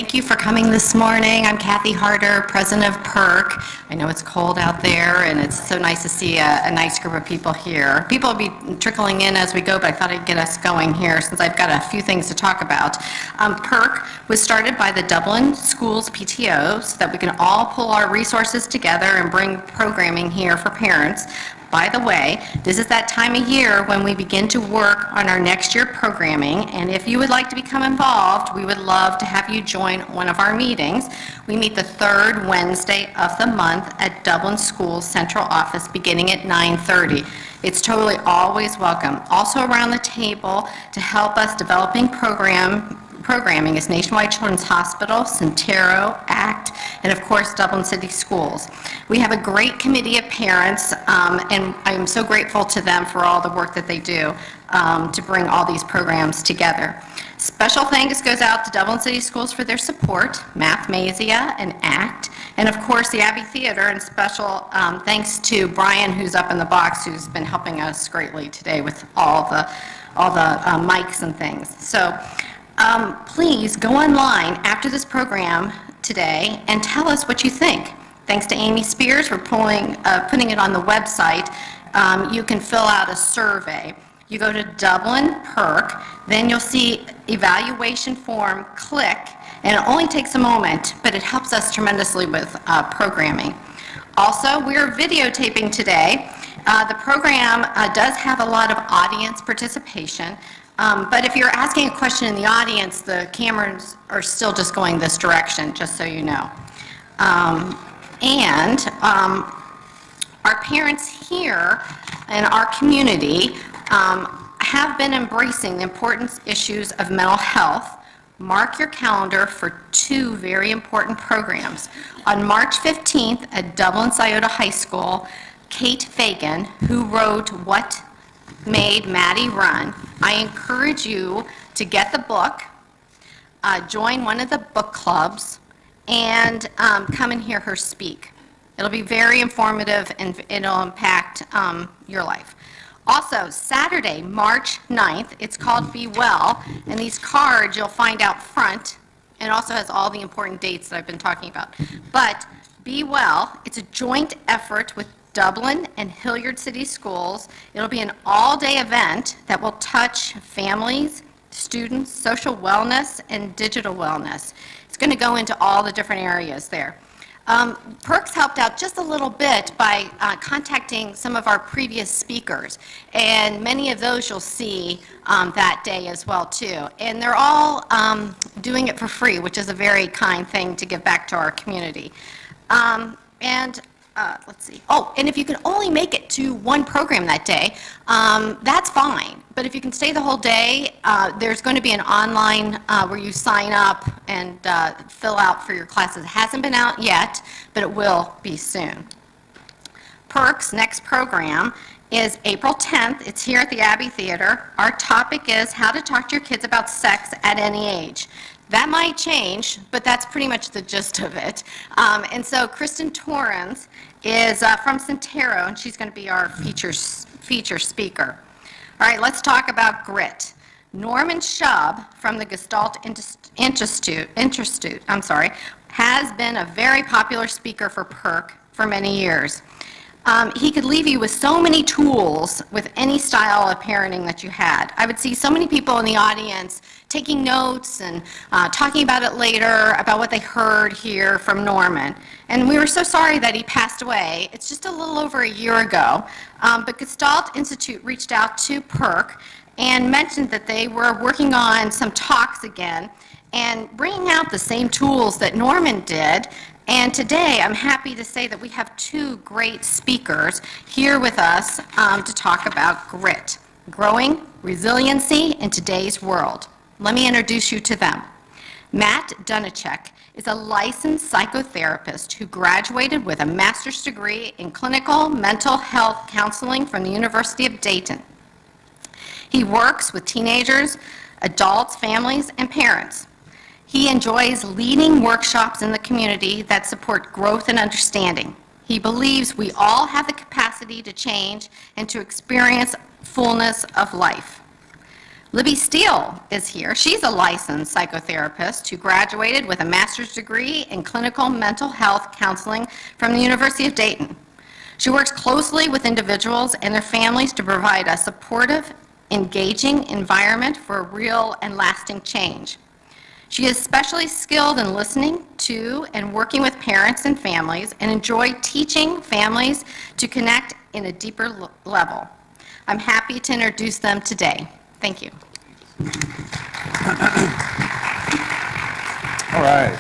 Thank you for coming this morning. I'm Kathy Harder, president of P.E.R.C. I know it's cold out there, and it's so nice to see a nice group of people here. People will be trickling in as we go, but I thought I'd get us going here since I've got a few things to talk about. P.E.R.C. was started by the Dublin Schools PTO so that we can all pull our resources together and bring programming here for parents. By the way, this is that time of year when we begin to work on our next year programming, and if you would like to become involved, we would love to have you join one of our meetings. We meet the third Wednesday of the month at Dublin Schools Central Office beginning at 9:30. It's totally always welcome. Also around the table to help us developing programming is Nationwide Children's Hospital, Centero, ACT, and of course Dublin City Schools. We have a great committee of parents, and I'm so grateful to them for all the work that they do to bring all these programs together. Special thanks goes out to Dublin City Schools for their support, Mathmasia and ACT, and of course the Abbey Theater, and special thanks to Brian, who's up in the box, who's been helping us greatly today with all the mics and things. So please go online after this program today and tell us what you think. Thanks to Amy Spears for putting it on the website. You can fill out a survey. You go to Dublin P.E.R.C., then you'll see evaluation form, click, and it only takes a moment, but it helps us tremendously with programming. Also, we're videotaping today. The program does have a lot of audience participation, but if you're asking a question in the audience, the cameras are still just going this direction, just so you know. Our parents here in our community have been embracing the important issues of mental health. Mark your calendar for two very important programs. On March 15th at Dublin Scioto High School, Kate Fagan, who wrote What Made Maddie Run, I encourage you to get the book, join one of the book clubs, and come and hear her speak. It'll be very informative and it'll impact your life. Also, Saturday, March 9th, it's called Be Well, and these cards you'll find out front, and it also has all the important dates that I've been talking about. But Be Well, it's a joint effort with Dublin and Hilliard City Schools. It'll be an all-day event that will touch families, students, social wellness, and digital wellness. It's going to go into all the different areas there. P.E.R.C. helped out just a little bit by contacting some of our previous speakers, and many of those you'll see that day as well too. And they're all doing it for free, which is a very kind thing to give back to our community. Let's see. Oh, and if you can only make it to one program that day, that's fine. But if you can stay the whole day, there's going to be an online where you sign up and fill out for your classes. It hasn't been out yet, but it will be soon. P.E.R.C.'s next program is April 10th. It's here at the Abbey Theater. Our topic is how to talk to your kids about sex at any age. That might change, but that's pretty much the gist of it. And so Kristen Torrens is from Centero, and she's going to be our feature speaker. All right, let's talk about grit. Norman Shub from the Gestalt Institute, has been a very popular speaker for P.E.R.C. for many years. He could leave you with so many tools with any style of parenting that you had. I would see so many people in the audience taking notes and talking about it later, about what they heard here from Norman. And we were so sorry that he passed away. It's just a little over a year ago. But Gestalt Institute reached out to P.E.R.C. and mentioned that they were working on some talks again and bringing out the same tools that Norman did. And today, I'm happy to say that we have two great speakers here with us to talk about grit, growing resiliency in today's world. Let me introduce you to them. Matt Dunatchik is a licensed psychotherapist who graduated with a master's degree in clinical mental health counseling from the University of Dayton. He works with teenagers, adults, families, and parents. He enjoys leading workshops in the community that support growth and understanding. He believes we all have the capacity to change and to experience fullness of life. Libby Steele is here. She's a licensed psychotherapist who graduated with a master's degree in clinical mental health counseling from the University of Dayton. She works closely with individuals and their families to provide a supportive, engaging environment for real and lasting change. She is especially skilled in listening to and working with parents and families and enjoyed teaching families to connect in a deeper level. I'm happy to introduce them today. Thank you. All right.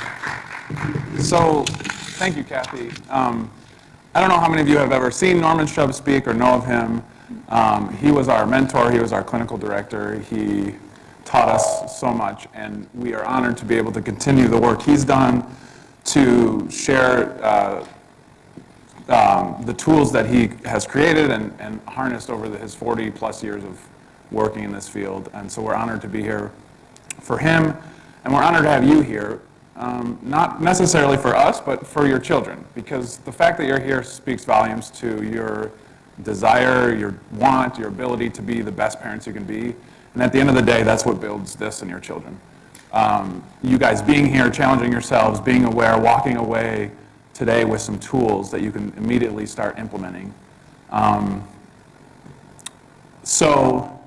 So, thank you, Kathy. I don't know how many of you have ever seen Norman Chubb speak or know of him. He was our mentor. He was our clinical director. He taught us so much, and we are honored to be able to continue the work he's done to share the tools that he has created and harnessed over his 40-plus years of working in this field. And so we're honored to be here for him, and we're honored to have you here, not necessarily for us, but for your children, because the fact that you're here speaks volumes to your desire, your want, your ability to be the best parents you can be. And at the end of the day, that's what builds this in your children. You guys being here, challenging yourselves, being aware, walking away today with some tools that you can immediately start implementing. So,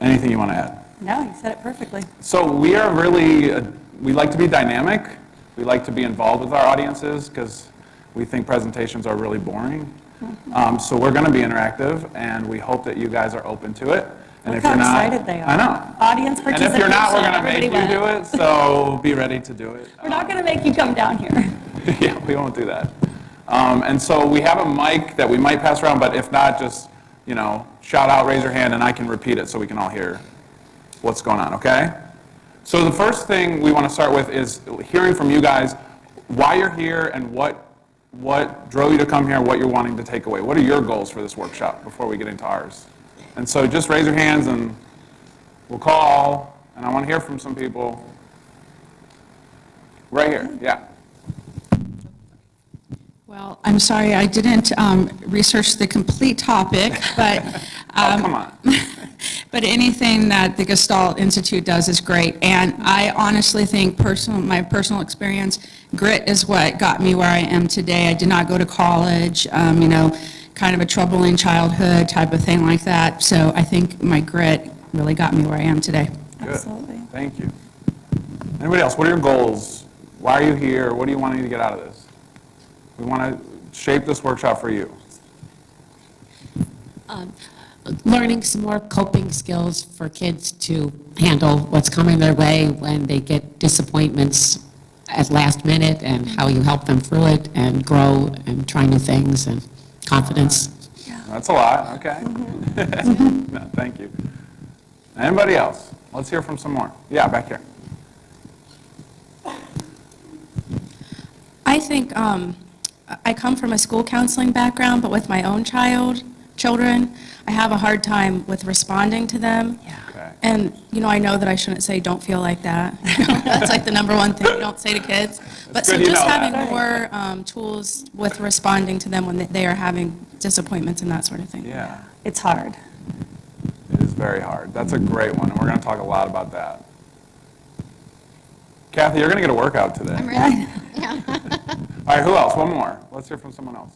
anything you want to add? No, you said it perfectly. So we are really, we like to be dynamic. We like to be involved with our audiences because we think presentations are really boring. So we're going to be interactive, and we hope that you guys are open to it. And Look if how you're not, excited they are. I know. Audience And participation. if you're not, we're going to make everybody you went. do it, so be ready to do it. We're not going to make you come down here. Yeah, we won't do that. And so we have a mic that we might pass around, but if not, just, shout out, raise your hand, and I can repeat it so we can all hear what's going on, okay? So the first thing we want to start with is hearing from you guys why you're here and what drove you to come here, what you're wanting to take away. What are your goals for this workshop before we get into ours? And so just raise your hands and we'll call, and I want to hear from some people. Right here, yeah. Well, I'm sorry, I didn't research the complete topic, but Oh, come on. but anything that the Gestalt Institute does is great. And I honestly think my personal experience, grit is what got me where I am today. I did not go to college, kind of a troubling childhood type of thing like that. So I think my grit really got me where I am today. Good. Absolutely. Thank you. Anybody else? What are your goals? Why are you here? What do you want to get out of this? We want to shape this workshop for you. Learning some more coping skills for kids to handle what's coming their way when they get disappointments at last minute, and how you help them through it and grow and try new things, and confidence. That's a lot, okay. No, thank you. Anybody else? Let's hear from some more. Yeah, back here. I think I come from a school counseling background, but with my own children, I have a hard time with responding to them. Okay. And, I know that I shouldn't say, don't feel like that. That's like the number one thing you don't say to kids. But so good you just know having that. more tools with responding to them when they are having disappointments and that sort of thing. Yeah, It's hard. it is very hard. That's a great one, and we're going to talk a lot about that. Kathy, you're going to get a workout today. I'm ready. All right, who else? One more. Let's hear from someone else.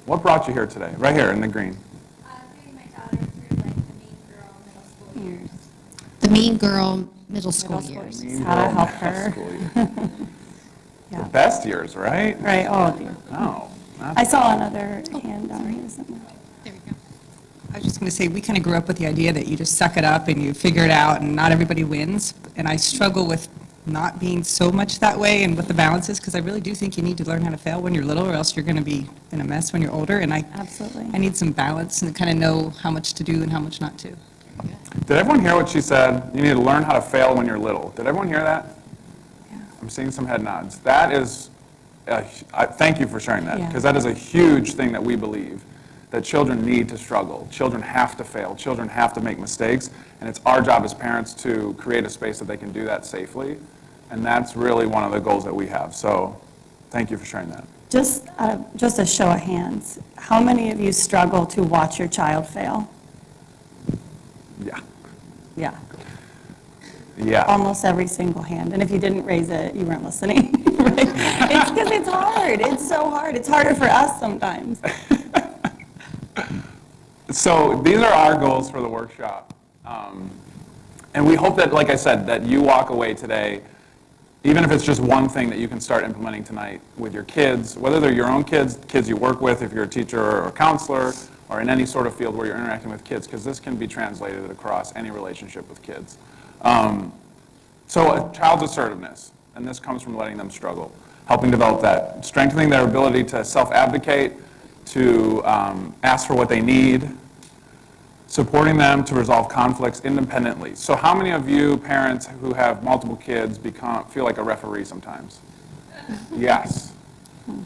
What brought you here today? Right here in the green. Getting my daughter through like the mean girl middle school years. The mean girl middle school Middle school years. years. How to help her. School year. Yeah. The best years, right? Right, all of you. Oh. I saw another hand down here somewhere. There we go. I was just going to say, we kind of grew up with the idea that you just suck it up and you figure it out, and not everybody wins. And I struggle with not being so much that way and what the balance is, because I really do think you need to learn how to fail when you're little, or else you're going to be in a mess when you're older. And I Absolutely. need some balance and kind of know how much to do and how much not to. Did everyone hear what she said? You need to learn how to fail when you're little. Did everyone hear that? Yeah. I'm seeing some head nods. That is, thank you for sharing that, Yeah. because that is a huge thing that we believe, that children need to struggle. Children have to fail. Children have to make mistakes, and it's our job as parents to create a space that they can do that safely, and that's really one of the goals that we have. So thank you for sharing that. Just a show of hands. How many of you struggle to watch your child fail? Yeah, Yeah. almost every single hand. And if you didn't raise it, you weren't listening, right? It's because it's hard. It's so hard. It's harder for us sometimes. So these are our goals for the workshop. And we hope that, like I said, that you walk away today, even if it's just one thing that you can start implementing tonight with your kids, whether they're your own kids, kids you work with, if you're a teacher or a counselor, or in any sort of field where you're interacting with kids, because this can be translated across any relationship with kids. So a child's assertiveness, and this comes from letting them struggle, helping develop that, strengthening their ability to self-advocate, to ask for what they need, supporting them to resolve conflicts independently. So how many of you parents who have multiple kids feel like a referee sometimes? Yes.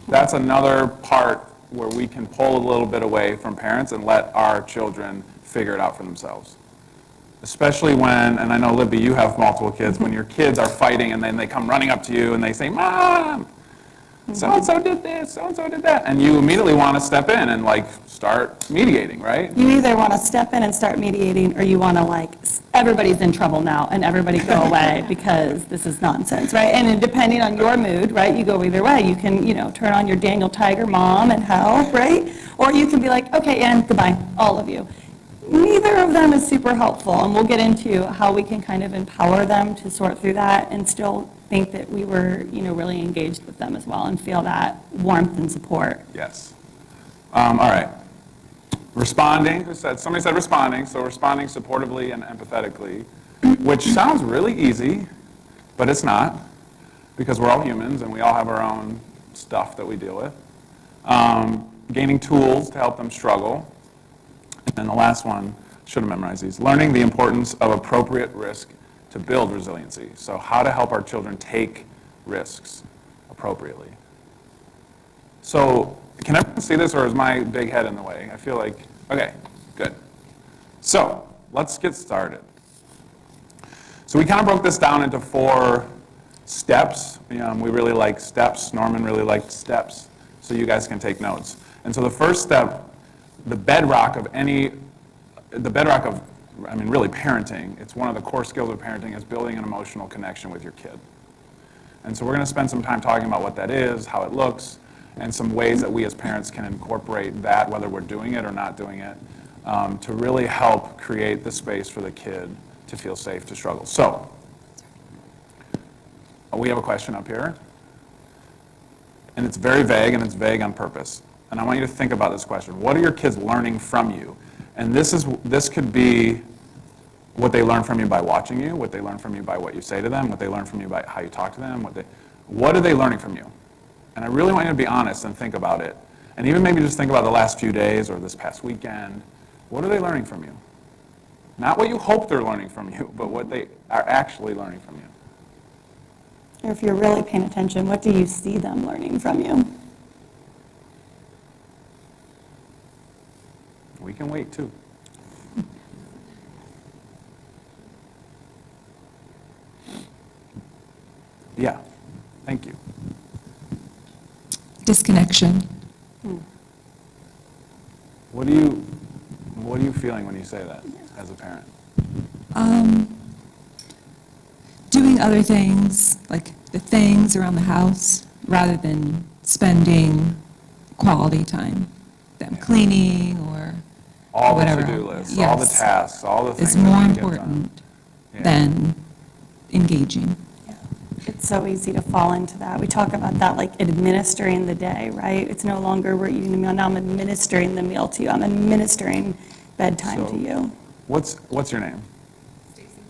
That's another part where we can pull a little bit away from parents and let our children figure it out for themselves. Especially when, and I know, Libby, you have multiple kids, when your kids are fighting and then they come running up to you and they say, Mom, so-and-so did this, so-and-so did that. And you immediately want to step in and like start mediating, right? You either want to step in and start mediating, or you want to like, everybody's in trouble now, and everybody go away because this is nonsense, right? And then depending on your mood, right, you go either way. You can, turn on your Daniel Tiger mom and help, right? Or you can be like, okay, and goodbye, all of you. Neither of them is super helpful, and we'll get into how we can kind of empower them to sort through that and still think that we were, really engaged with them as well and feel that warmth and support. Yes. All right. Responding, somebody said responding, so responding supportively and empathetically, which sounds really easy, but it's not, because we're all humans and we all have our own stuff that we deal with. Gaining tools to help them struggle. And the last one, should have memorized these, learning the importance of appropriate risk to build resiliency. So how to help our children take risks appropriately. So can everyone see this, or is my big head in the way? I feel like, okay, good. So let's get started. So we kind of broke this down into 4 steps. We really like steps. Norman really liked steps, so you guys can take notes. And so the first step, the bedrock of really parenting, it's one of the core skills of parenting, is building an emotional connection with your kid. And so we're going to spend some time talking about what that is, how it looks, and some ways that we as parents can incorporate that, whether we're doing it or not doing it, to really help create the space for the kid to feel safe to struggle. So, we have a question up here, and it's very vague, and it's vague on purpose. And I want you to think about this question. What are your kids learning from you? And this could be what they learn from you by watching you, what they learn from you by what you say to them, what they learn from you by how you talk to them, what are they learning from you? And I really want you to be honest and think about it. And even maybe just think about the last few days or this past weekend. What are they learning from you? Not what you hope they're learning from you, but what they are actually learning from you. Or if you're really paying attention, what do you see them learning from you? We can wait too. Yeah, thank you. Disconnection. What are you feeling when you say that as a parent? Doing other things, like the things around the house, rather than spending quality time. Them cleaning or All the whatever. to-do lists, all the Yes. tasks, all the things It's that more need to get done. important Yeah. than engaging. It's so easy to fall into that. We talk about that like administering the day, right? It's no longer we're eating the meal, now I'm administering the meal to you. I'm administering bedtime So- to you. What's your name?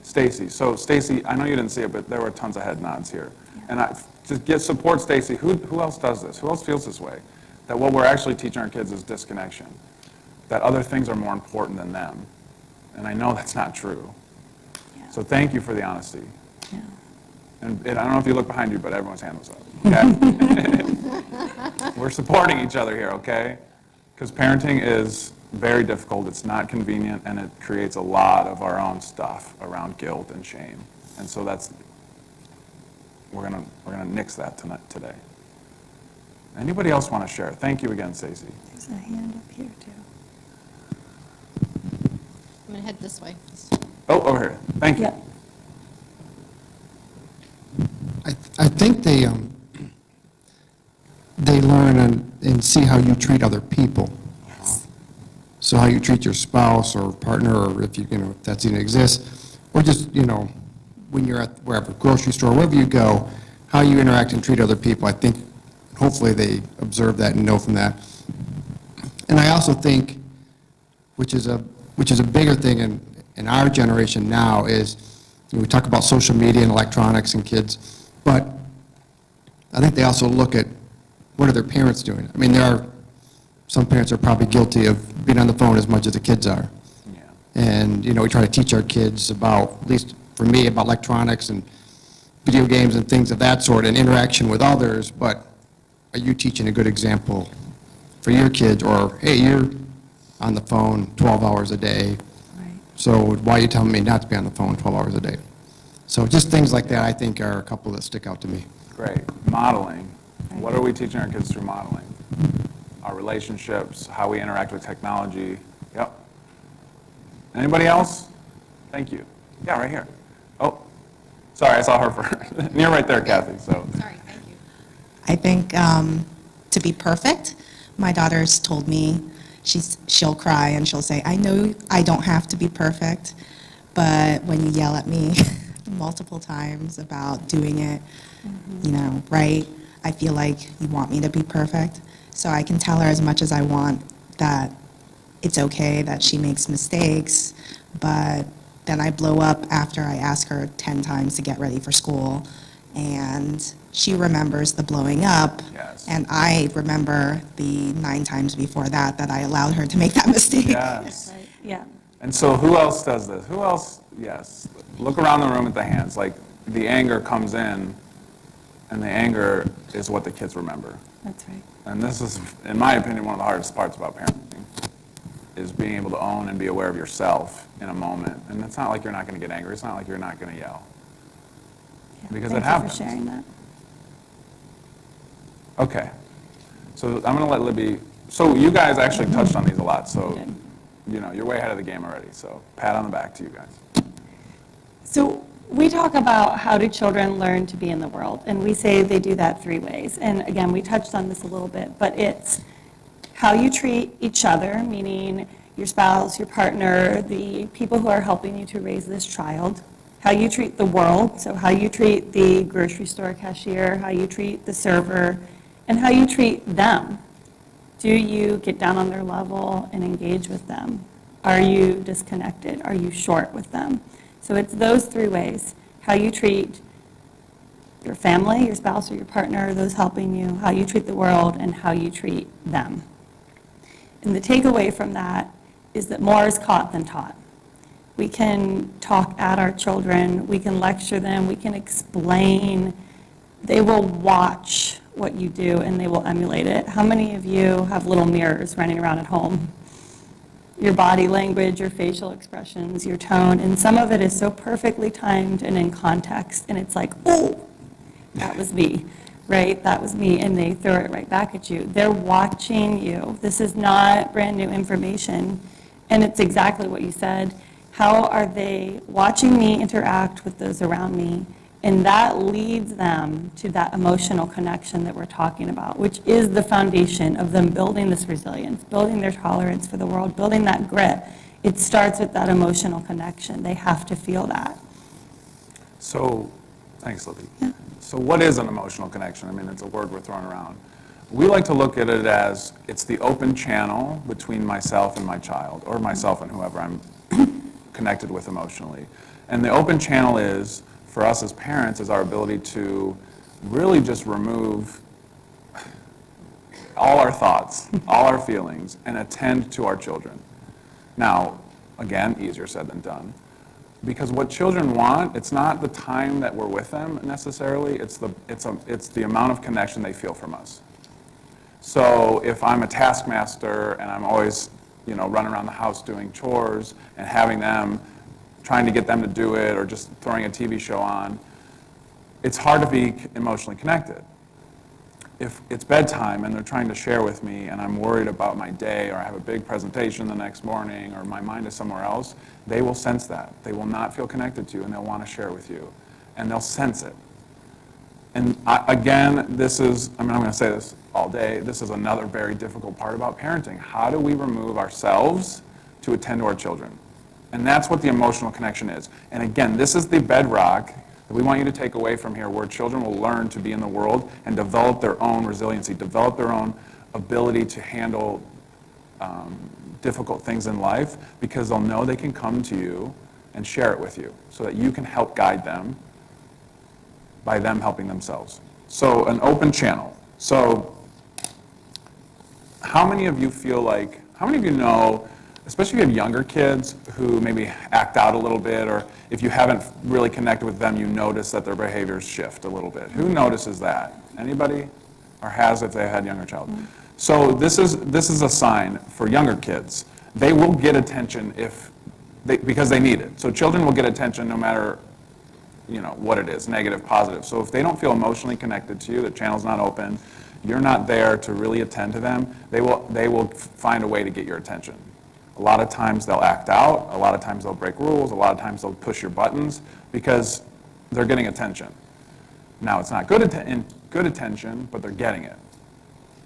Stacy. So Stacy, I know you didn't see it, but there were tons of head nods here. And to support Stacy, who else does this? Who else feels this way? That what we're actually teaching our kids is disconnection. That other things are more important than them. And I know that's not true. Yeah. So thank you for the honesty. Yeah. And I don't know if you look behind you, but everyone's hand was up, okay? We're supporting each other here, okay? Because parenting is very difficult, it's not convenient, and it creates a lot of our own stuff around guilt and shame. And so we're gonna nix that today. Anybody else want to share? Thank you again, Stacey. There's a hand up here too. I'm going to head this way. Oh, over here. Thank you. Yeah. I think they learn and see how you treat other people. So how you treat your spouse or partner, or if if that's even exists, or just, when you're at wherever, grocery store, wherever you go, how you interact and treat other people. I think hopefully they observe that and know from that. And I also think, which is a bigger thing in our generation now, is we talk about social media and electronics and kids, but I think they also look at what are their parents doing. I mean, some parents are probably guilty of being on the phone as much as the kids are. Yeah. And, we try to teach our kids about, at least for me, about electronics and video games and things of that sort and interaction with others, but are you teaching a good example for your kids? Or, hey, you're on the phone 12 hours a day, so why are you telling me not to be on the phone 12 hours a day? So just things like that, I think, are a couple that stick out to me. Great. Modeling. What are we teaching our kids through modeling? Our relationships, how we interact with technology. Yep. Anybody else? Thank you. Yeah, right here. Oh, sorry, I saw her first. You're right there, Kathy. So. Sorry, thank you. I think to be perfect, my daughter's told me she'll cry and she'll say, I know I don't have to be perfect, but when you yell at me multiple times about doing it, right, I feel like you want me to be perfect. So I can tell her as much as I want that it's okay that she makes mistakes, but then I blow up after I ask her 10 times to get ready for school, and she remembers the blowing up, Yes. and I remember the 9 times before that I allowed her to make that mistake. Yes. Yeah. And so who else does this? Who else? Yes. Look around the room at the hands. Like, the anger comes in, and the anger is what the kids remember. That's right. And this is, in my opinion, one of the hardest parts about parenting, is being able to own and be aware of yourself in a moment. And it's not like you're not going to get angry. It's not like you're not going to yell. Because it happens. Thank you for sharing that. Okay. So I'm going to let Libby, so you guys actually touched on these a lot, so, you're way ahead of the game already. So pat on the back to you guys. So we talk about how do children learn to be in the world, and we say they do that 3 ways. And again, we touched on this a little bit, but it's how you treat each other, meaning your spouse, your partner, the people who are helping you to raise this child, how you treat the world, so how you treat the grocery store cashier, how you treat the server, and how you treat them. Do you get down on their level and engage with them? Are you disconnected? Are you short with them? So it's those 3 ways: how you treat your family, your spouse or your partner, those helping you, how you treat the world, and how you treat them. And the takeaway from that is that more is caught than taught. We can talk at our children, we can lecture them, we can explain. They will watch what you do and they will emulate it. How many of you have little mirrors running around at home? Your body language, your facial expressions, your tone, and some of it is so perfectly timed and in context, and it's like, oh, that was me, right? That was me, and they throw it right back at you. They're watching you. This is not brand new information, and it's exactly what you said. How are they watching me interact with those around me? And that leads them to that emotional connection that we're talking about, which is the foundation of them building this resilience, building their tolerance for the world, building that grit. It starts with that emotional connection. They have to feel that. So, thanks, Libby. Yeah. So what is an emotional connection? I mean, it's a word we're throwing around. We like to look at it as it's the open channel between myself and my child, or myself and whoever I'm connected with emotionally. And the open channel is, for us as parents, is our ability to really just remove all our thoughts, all our feelings, and attend to our children. Now, again, easier said than done. Because what children want, it's not the time that we're with them necessarily, it's the amount of connection they feel from us. So if I'm a taskmaster and I'm always, running around the house doing chores and having them, trying to get them to do it, or just throwing a TV show on, it's hard to be emotionally connected. if it's bedtime and they're trying to share with me and I'm worried about my day, or I have a big presentation the next morning, or my mind is somewhere else, they will sense that. They will not feel connected to you, and they'll want to share with you. And they'll sense it. And again, this is, I'm going to say this all day, this is another very difficult part about parenting. How do we remove ourselves to attend to our children? And that's what the emotional connection is. And again, this is the bedrock that we want you to take away from here, where children will learn to be in the world and develop their own resiliency, develop their own ability to handle difficult things in life, because they'll know they can come to you and share it with you so that you can help guide them by them helping themselves. So an open channel. So how many of you feel like, how many of you know, especially if you have younger kids who maybe act out a little bit, or if you haven't really connected with them, you notice that their behaviors shift a little bit. Who notices that? Anybody? Or has, if they had a younger child? So this is a sign for younger kids. They will get attention because they need it. So children will get attention no matter what it is, negative, positive. So if they don't feel emotionally connected to you, the channel's not open, you're not there to really attend to them, they will find a way to get your attention. A lot of times they'll act out, a lot of times they'll break rules, a lot of times they'll push your buttons because they're getting attention. Now, it's not good attention, but they're getting it.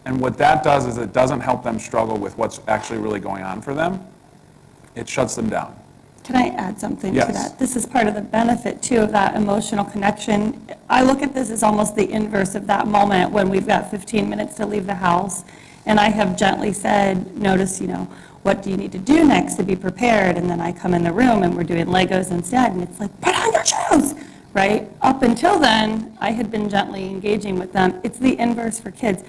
And what that does is it doesn't help them struggle with what's actually really going on for them. It shuts them down. Can I add something to Yes. that? This is part of the benefit, too, of that emotional connection. I look at this as almost the inverse of that moment when we've got 15 minutes to leave the house, and I have gently said, notice, what do you need to do next to be prepared? And then I come in the room and we're doing Legos instead, and it's like, put on your shoes, right? Up until then, I had been gently engaging with them. It's the inverse for kids.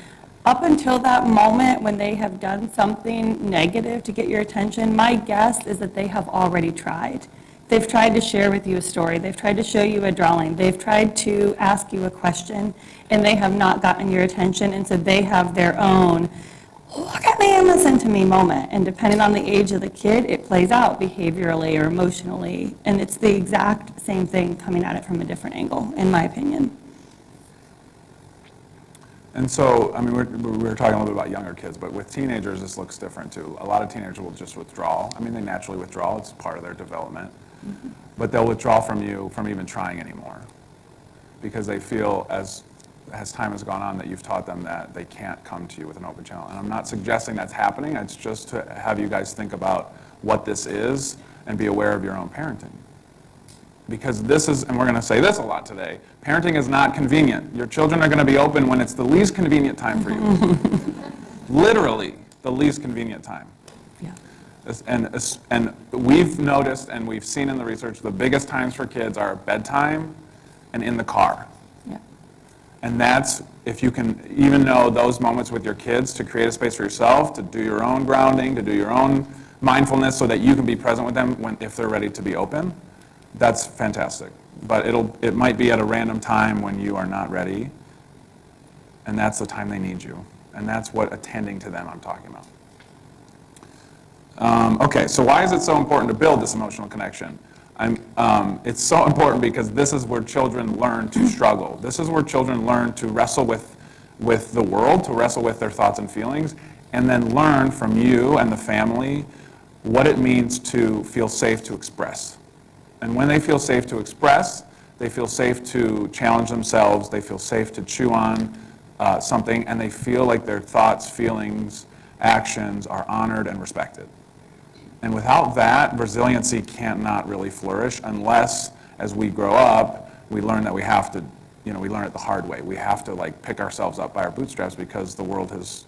Up until that moment when they have done something negative to get your attention, my guess is that they have already tried. They've tried to share with you a story. They've tried to show you a drawing. They've tried to ask you a question, and they have not gotten your attention, and so they have their own, look at me and listen to me moment. And depending on the age of the kid, it plays out behaviorally or emotionally, and it's the exact same thing coming at it from a different angle, in my opinion. And so, we were talking a little bit about younger kids, but with teenagers, this looks different too. A lot of teenagers will just withdraw. They naturally withdraw. It's part of their development. Mm-hmm. But they'll withdraw from you from even trying anymore because they feel, as time has gone on, that you've taught them that they can't come to you with an open channel. And I'm not suggesting that's happening. It's just to have you guys think about what this is and be aware of your own parenting. Because this is, and we're going to say this a lot today, parenting is not convenient. Your children are going to be open when it's the least convenient time for you. Literally, the least convenient time. Yeah. And we've noticed, and we've seen in the research, the biggest times for kids are bedtime and in the car. Yeah. And that's, if you can even know those moments with your kids to create a space for yourself, to do your own grounding, to do your own mindfulness so that you can be present with them if they're ready to be open. That's fantastic, but it might be at a random time when you are not ready, and that's the time they need you, and that's what attending to them I'm talking about. Okay, so why is it so important to build this emotional connection? It's so important because this is where children learn to struggle. This is where children learn to wrestle with the world, to wrestle with their thoughts and feelings, and then learn from you and the family what it means to feel safe to express. And when they feel safe to express, they feel safe to challenge themselves, they feel safe to chew on something, and they feel like their thoughts, feelings, actions are honored and respected. And without that, resiliency cannot really flourish unless, as we grow up, we learn that we have to, we learn it the hard way. We have to pick ourselves up by our bootstraps because the world has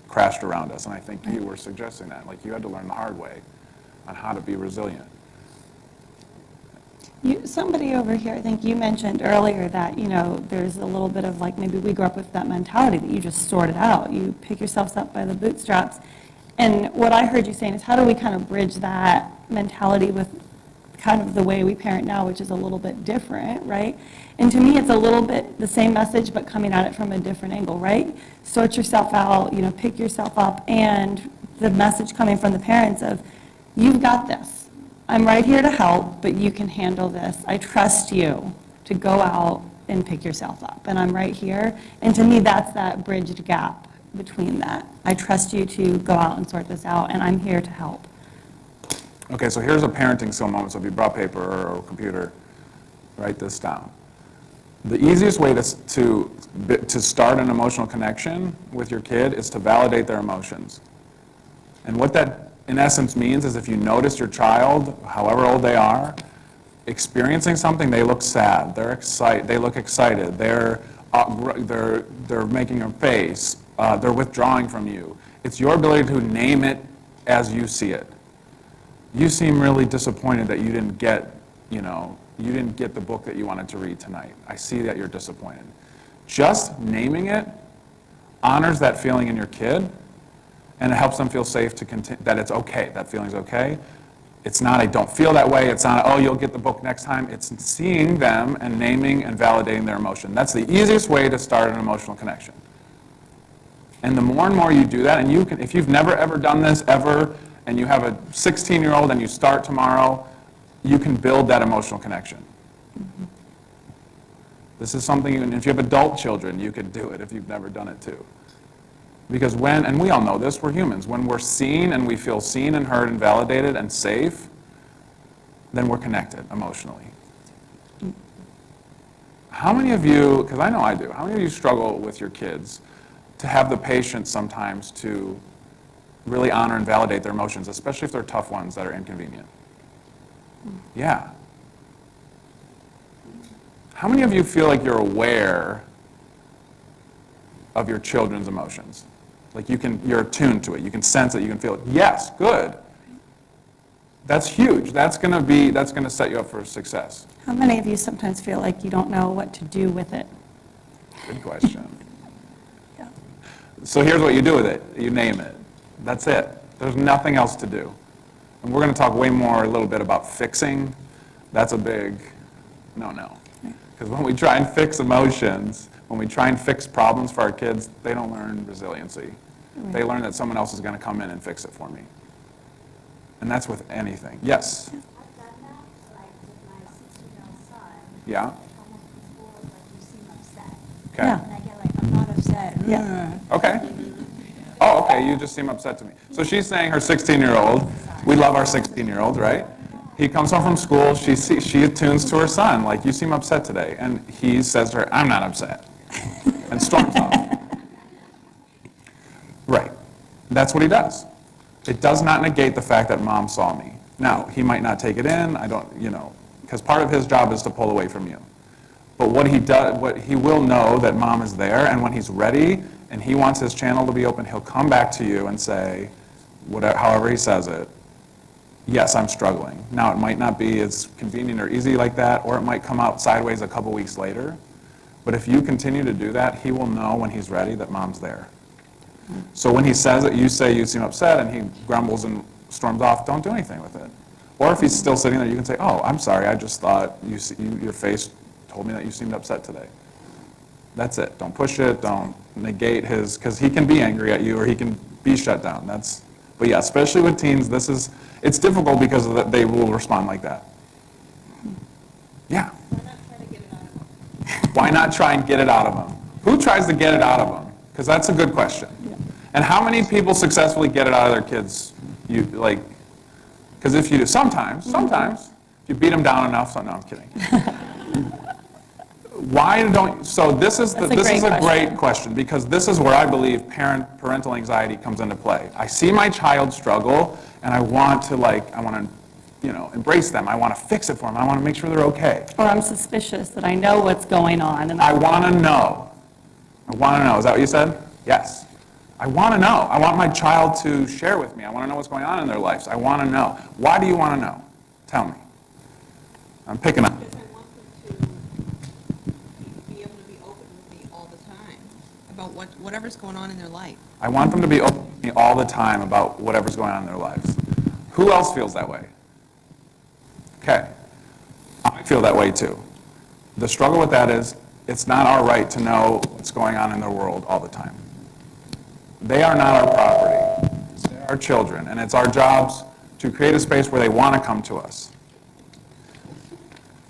crashed around us. And I think you were suggesting that, you had to learn the hard way on how to be resilient. Somebody over here, I think you mentioned earlier that, there's a little bit of maybe we grew up with that mentality that you just sort it out. You pick yourselves up by the bootstraps. And what I heard you saying is how do we kind of bridge that mentality with kind of the way we parent now, which is a little bit different, right? And to me, it's a little bit the same message, but coming at it from a different angle, right? Sort yourself out, pick yourself up, and the message coming from the parents of, you've got this. I'm right here to help, but you can handle this. I trust you to go out and pick yourself up, and I'm right here. And to me, that's that bridged gap between that. I trust you to go out and sort this out, and I'm here to help. Okay, so here's a parenting skill moment. So if you brought paper or a computer, write this down. The easiest way to start an emotional connection with your kid is to validate their emotions. And what that, in essence, means is if you notice your child, however old they are, experiencing something, they look sad, they look excited, they're making a face, they're withdrawing from you. It's your ability to name it as you see it. You seem really disappointed that you didn't get the book that you wanted to read tonight. I see that you're disappointed. Just naming it honors that feeling in your kid, and it helps them feel safe to that it's okay, that feeling's okay. It's not, I don't feel that way. It's not, oh, you'll get the book next time. It's seeing them and naming and validating their emotion. That's the easiest way to start an emotional connection. And the more and more you do that, and you can, if you've never ever done this ever, and you have a 16-year-old and you start tomorrow, you can build that emotional connection. Mm-hmm. This is something, and if you have adult children, you could do it if you've never done it too. Because and we all know this, we're humans. When we're seen and we feel seen and heard and validated and safe, then we're connected emotionally. How many of you, because I know I do, how many of you struggle with your kids to have the patience sometimes to really honor and validate their emotions, especially if they're tough ones that are inconvenient? Yeah. How many of you feel like you're aware of your children's emotions? Like you're attuned to it, you can sense it, you can feel it. Yes, good. That's huge. That's going to set you up for success. How many of you sometimes feel like you don't know what to do with it? Good question. Yeah. So here's what you do with it. You name it. That's it. There's nothing else to do. And we're going to talk way more a little bit about fixing. That's a big no-no. Because when we try and fix emotions, when we try and fix problems for our kids, they don't learn resiliency. Right. They learn that someone else is going to come in and fix it for me. And that's with anything. Yes? I've done that, like with my 16-year-old son. Yeah? I come home from school, like, you seem upset. Okay. Yeah. And I get like, I'm not upset. Yeah. Okay. Oh, okay, you just seem upset to me. So she's saying her 16-year-old, we love our 16-year-old, right? He comes home from school, she attunes to her son, like, you seem upset today. And he says to her, I'm not upset. And storms off. Right. That's what he does. It does not negate the fact that mom saw me. Now, he might not take it in, because part of his job is to pull away from you. But what he will know that mom is there, and when he's ready and he wants his channel to be open, he'll come back to you and say, however he says it, yes, I'm struggling. Now, it might not be as convenient or easy like that, or it might come out sideways a couple weeks later. But if you continue to do that, he will know when he's ready that mom's there. So when he says it, you say you seem upset, and he grumbles and storms off, don't do anything with it. Or if he's still sitting there, you can say, oh, I'm sorry, I just thought your face told me that you seemed upset today. That's it. Don't push it, don't negate because he can be angry at you or he can be shut down. But yeah, especially with teens, it's difficult because they will respond like that. Yeah. Why not try and get it out of them? Who tries to get it out of them? Because that's a good question. Yeah. And how many people successfully get it out of their kids? Because if you do, sometimes, if you beat them down enough, no, I'm kidding. This is a great question, because this is where I believe parental anxiety comes into play. I see my child struggle, and I want to embrace them. I want to fix it for them. I want to make sure they're okay. Or I'm suspicious that I know what's going on. And I want to know. Is that what you said? Yes. I want to know. I want my child to share with me. I want to know what's going on in their lives. I want to know. Why do you want to know? Tell me. I'm picking up. Because I want them to be able to be open with me all the time about whatever's going on in their life. I want them to be open with me all the time about whatever's going on in their lives. Who else feels that way? Okay. I feel that way too. The struggle with that is it's not our right to know what's going on in their world all the time. They are not our property. They're our children, and it's our jobs to create a space where they want to come to us.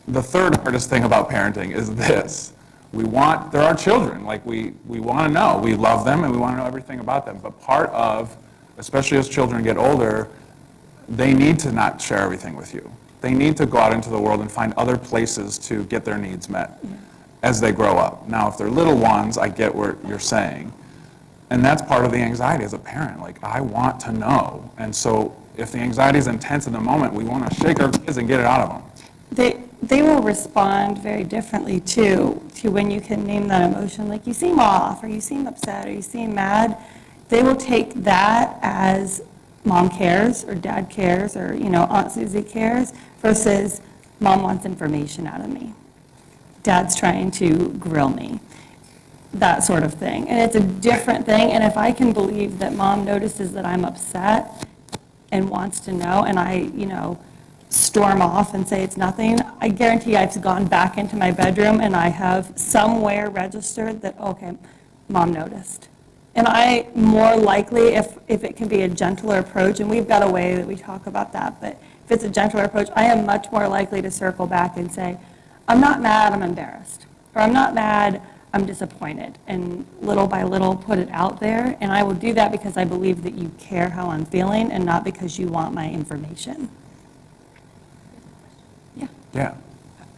The third hardest thing about parenting is this. They're our children, like we want to know, we love them and we want to know everything about them. But part of, especially as children get older, they need to not share everything with you. They need to go out into the world and find other places to get their needs met as they grow up. Now, if they're little ones, I get what you're saying. And that's part of the anxiety as a parent. Like, I want to know. And so if the anxiety is intense in the moment, we want to shake our kids and get it out of them. They will respond very differently to when you can name that emotion, like you seem off, or you seem upset, or you seem mad. They will take that as mom cares, or dad cares, or, Aunt Susie cares, versus mom wants information out of me. Dad's trying to grill me. That sort of thing. And it's a different thing, and if I can believe that mom notices that I'm upset and wants to know, and I, storm off and say it's nothing, I guarantee I've gone back into my bedroom and I have somewhere registered that, okay, mom noticed. And I more likely, if it can be a gentler approach, and we've got a way that we talk about that, but if it's a gentler approach, I am much more likely to circle back and say, I'm not mad, I'm embarrassed. Or I'm not mad, I'm disappointed. And little by little put it out there. And I will do that because I believe that you care how I'm feeling and not because you want my information. Yeah.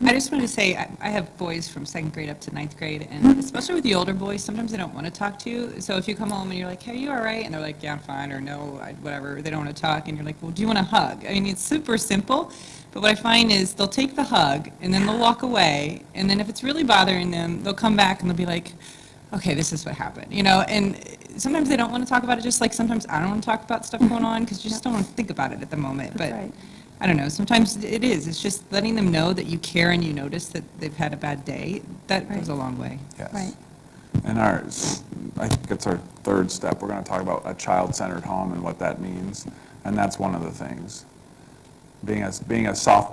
I just wanted to say, I have boys from 2nd grade up to 9th grade, and especially with the older boys, sometimes they don't want to talk to you. So if you come home and you're like, hey, are you all right? And they're like, yeah, I'm fine, or no, whatever, they don't want to talk, and you're like, well, do you want a hug? I mean, it's super simple, but what I find is they'll take the hug, and then they'll walk away, and then if it's really bothering them, they'll come back and they'll be like, okay, this is what happened, and sometimes they don't want to talk about it, just like sometimes I don't want to talk about stuff going on, because you just don't want to think about it at the moment. That's But right. I don't know, sometimes it is. It's just letting them know that you care and you notice that they've had a bad day. That goes a long way. Yes. Right. And I think it's our 3rd step. We're going to talk about a child-centered home and what that means. And that's one of the things. Being a soft,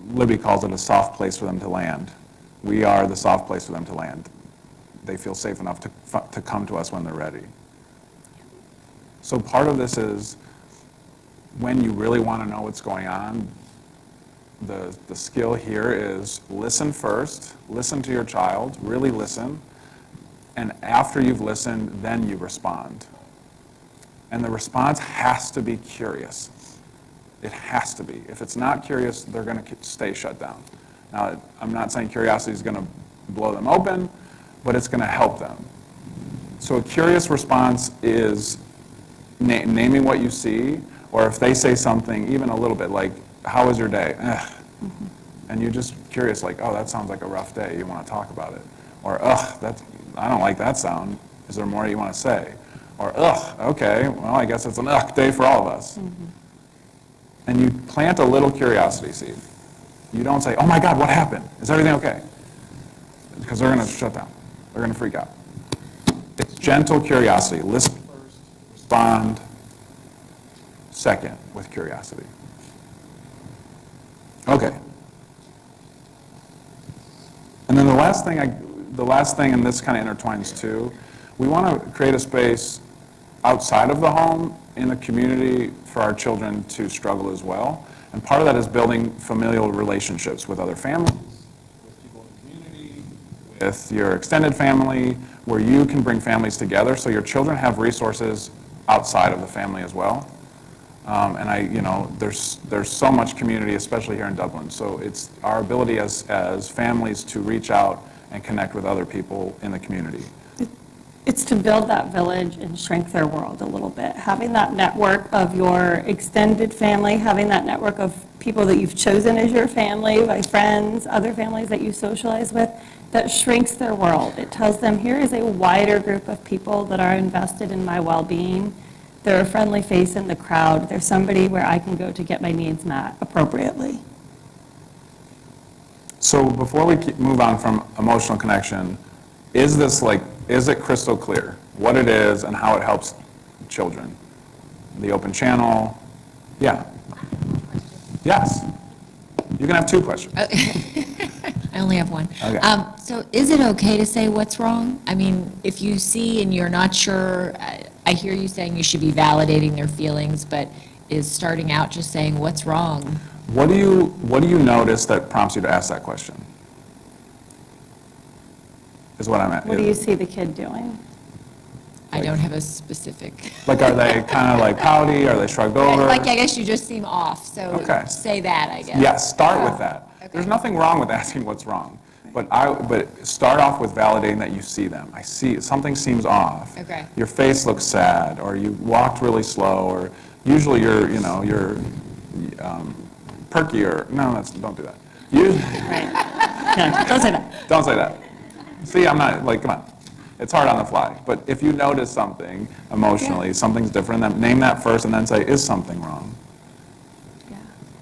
Libby calls it a soft place for them to land. We are the soft place for them to land. They feel safe enough to come to us when they're ready. So part of this is, when you really want to know what's going on, the skill here is listen first, listen to your child, really listen, and after you've listened, then you respond. And the response has to be curious. It has to be. If it's not curious, they're going to stay shut down. Now, I'm not saying curiosity is going to blow them open, but it's going to help them. So a curious response is naming what you see, or if they say something even a little bit like, how was your day? And you're just curious, like, oh, that sounds like a rough day. You want to talk about it. Or, ugh, I don't like that sound. Is there more you want to say? Or, ugh, okay, well, I guess it's an ugh day for all of us. And you plant a little curiosity seed. You don't say, oh my God, what happened? Is everything okay? Because they're going to shut down. They're going to freak out. It's gentle curiosity. Listen first, respond second with curiosity. Okay. And then the last thing, and this kind of intertwines too, we want to create a space outside of the home in the community for our children to struggle as well. And part of that is building familial relationships with other families, with people in the community, with your extended family, where you can bring families together so your children have resources outside of the family as well. And there's so much community, especially here in Dublin. So it's our ability as families to reach out and connect with other people in the community. It's to build that village and shrink their world a little bit. Having that network of your extended family, having that network of people that you've chosen as your family, like friends, other families that you socialize with, that shrinks their world. It tells them, here is a wider group of people that are invested in my well-being. They're a friendly face in the crowd. They're somebody where I can go to get my needs met appropriately. So before we move on from emotional connection, is it crystal clear what it is and how it helps children? The open channel? Yeah. Yes. You can have 2 questions. I only have one. Okay. So is it okay to say what's wrong? I mean, if you see and you're not sure, I hear you saying you should be validating their feelings, but is starting out just saying what's wrong? What do you notice that prompts you to ask that question? is what I'm at. What do you see the kid doing? I don't have a specific. Like, are they kind of like pouty? Are they shrugged over? Like, I guess you just seem off, so Okay. say that, I guess. Yes, start with that. Okay. There's nothing wrong with asking what's wrong, but start off with validating that you see them. I see, something seems off. Okay. Your face looks sad, or you walked really slow, or usually you're perkier. No, don't do that. Right. Yeah, don't say that. Don't say that. See, I'm not, like, come on. It's hard on the fly. But if you notice something emotionally, something's different, then name that first and then say, is something wrong? Yeah.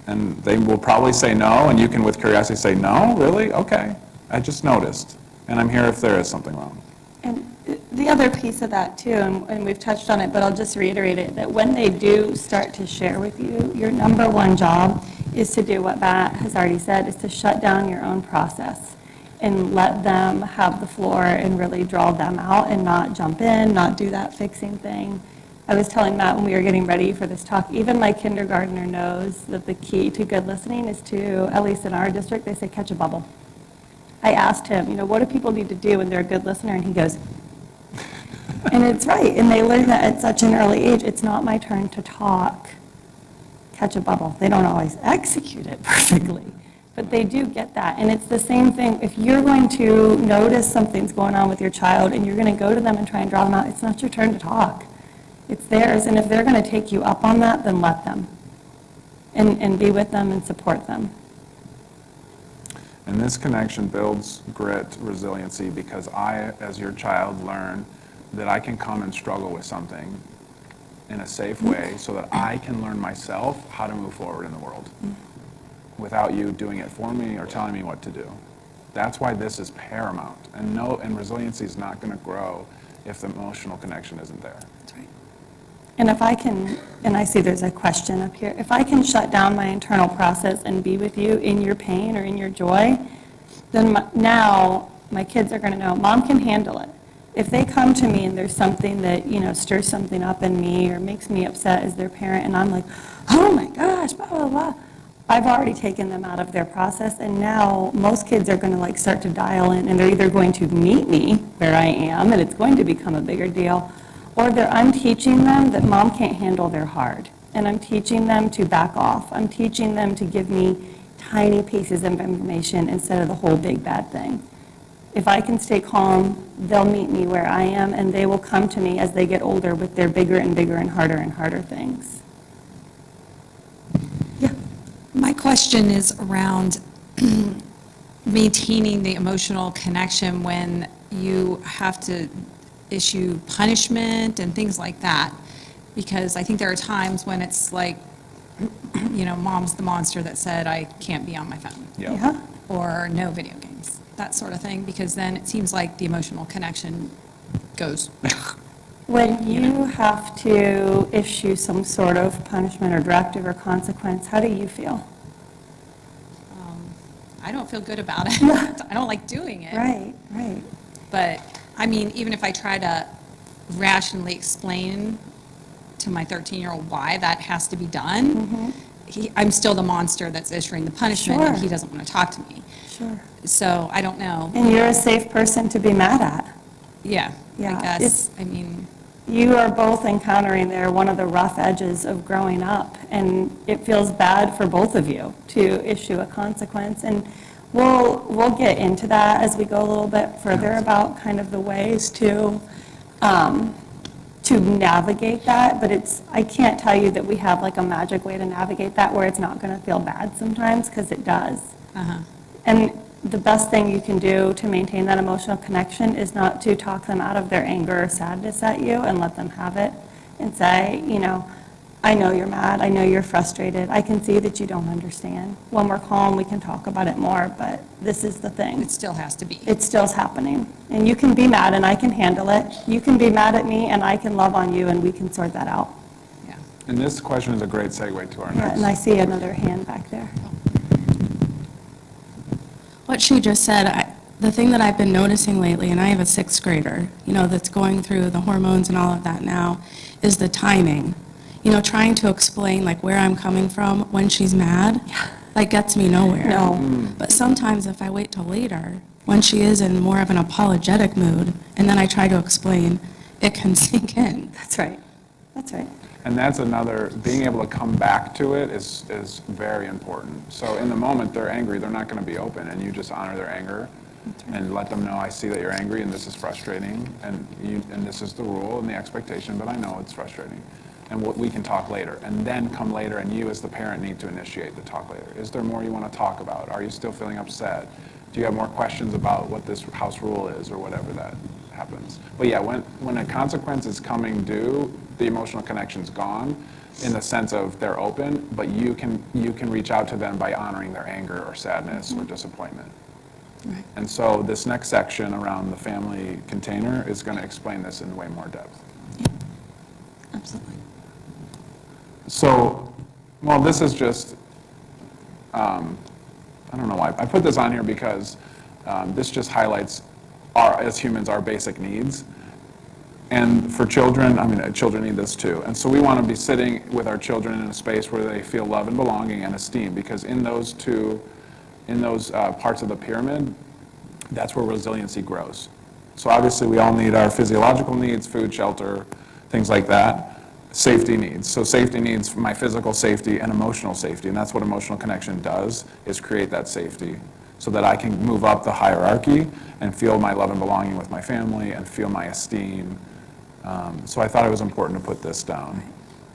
And they will probably say no, and you can, with curiosity, say, no, really? Okay. I just noticed, and I'm here if there is something wrong. And the other piece of that too, and we've touched on it, but I'll just reiterate it, that when they do start to share with you, your number one job is to do what Matt has already said, is to shut down your own process and let them have the floor and really draw them out and not jump in, not do that fixing thing. I was telling Matt when we were getting ready for this talk, even my kindergartner knows that the key to good listening is to, at least in our district, they say catch a bubble. I asked him, what do people need to do when they're a good listener? And he goes, and it's right. And they learn that at such an early age. It's not my turn to talk. Catch a bubble. They don't always execute it perfectly, but they do get that. And it's the same thing. If you're going to notice something's going on with your child and you're going to go to them and try and draw them out, it's not your turn to talk. It's theirs. And if they're going to take you up on that, then let them. And be with them and support them. And this connection builds grit, resiliency, because I, as your child, learn that I can come and struggle with something in a safe way so that I can learn myself how to move forward in the world without you doing it for me or telling me what to do. That's why this is paramount. And resiliency is not going to grow if the emotional connection isn't there. That's right. And if I can, and I see there's a question up here, if I can shut down my internal process and be with you in your pain or in your joy, then now my kids are going to know, Mom can handle it. If they come to me and there's something that, stirs something up in me or makes me upset as their parent, and I'm like, oh my gosh, blah, blah, blah, I've already taken them out of their process, and now most kids are going to start to dial in, and they're either going to meet me where I am, and it's going to become a bigger deal, or I'm teaching them that Mom can't handle their hard, and I'm teaching them to back off. I'm teaching them to give me tiny pieces of information instead of the whole big bad thing. If I can stay calm, they'll meet me where I am, and they will come to me as they get older with their bigger and bigger and harder things. Yeah. My question is around maintaining the emotional connection when you have to issue punishment and things like that, because I think there are times when it's like, Mom's the monster that said I can't be on my phone. Yeah. Or no video games, that sort of thing, because then it seems like the emotional connection goes. When you have to issue some sort of punishment or directive or consequence, how do you feel? I don't feel good about it. I don't like doing it. Right. But, even if I try to rationally explain to my 13-year-old why that has to be done, I'm still the monster that's issuing the punishment, and he doesn't want to talk to me. Sure. So, I don't know. And you're a safe person to be mad at. Yeah, Yeah, I guess. You are both encountering there one of the rough edges of growing up, and it feels bad for both of you to issue a consequence. And we'll get into that as we go a little bit further about kind of the ways to navigate that. But I can't tell you that we have like a magic way to navigate that where it's not going to feel bad sometimes, because it does. And the best thing you can do to maintain that emotional connection is not to talk them out of their anger or sadness at you and let them have it and say, I know you're mad, I know you're frustrated, I can see that you don't understand. When we're calm, we can talk about it more, but this is the thing. It still has to be. It still's happening. And you can be mad and I can handle it. You can be mad at me and I can love on you and we can sort that out. Yeah. And this question is a great segue to our Yeah, next. and I see another hand back there. What she just said, the thing that I've been noticing lately, and I have a 6th grader, that's going through the hormones and all of that now, is the timing. Trying to explain where I'm coming from when she's mad, gets me nowhere. No. But sometimes if I wait till later, when she is in more of an apologetic mood, and then I try to explain, it can sink in. That's right. That's right. And that's another, being able to come back to it is very important. So in the moment they're angry, they're not going to be open, and you just honor their anger and let them know, I see that you're angry and this is frustrating, and this is the rule and the expectation, but I know it's frustrating. And we can talk later. And then come later, and you as the parent need to initiate the talk later. Is there more you want to talk about? Are you still feeling upset? Do you have more questions about what this house rule is, or whatever that happens? But yeah, when a consequence is coming due, the emotional connection's gone in the sense of they're open, but you can reach out to them by honoring their anger or sadness or disappointment. Right. And so this next section around the family container is going to explain this in way more depth. Absolutely. So, well, this is just, I don't know why. I put this on here because this just highlights, as humans, our basic needs. And for children, I mean, children need this too. And so we want to be sitting with our children in a space where they feel love and belonging and esteem, because in those parts of the pyramid, that's where resiliency grows. So obviously we all need our physiological needs, food, shelter, things like that. Safety needs. So safety needs, my physical safety and emotional safety, and that's what emotional connection does, is create that safety so that I can move up the hierarchy and feel my love and belonging with my family and feel my esteem. So I thought it was important to put this down.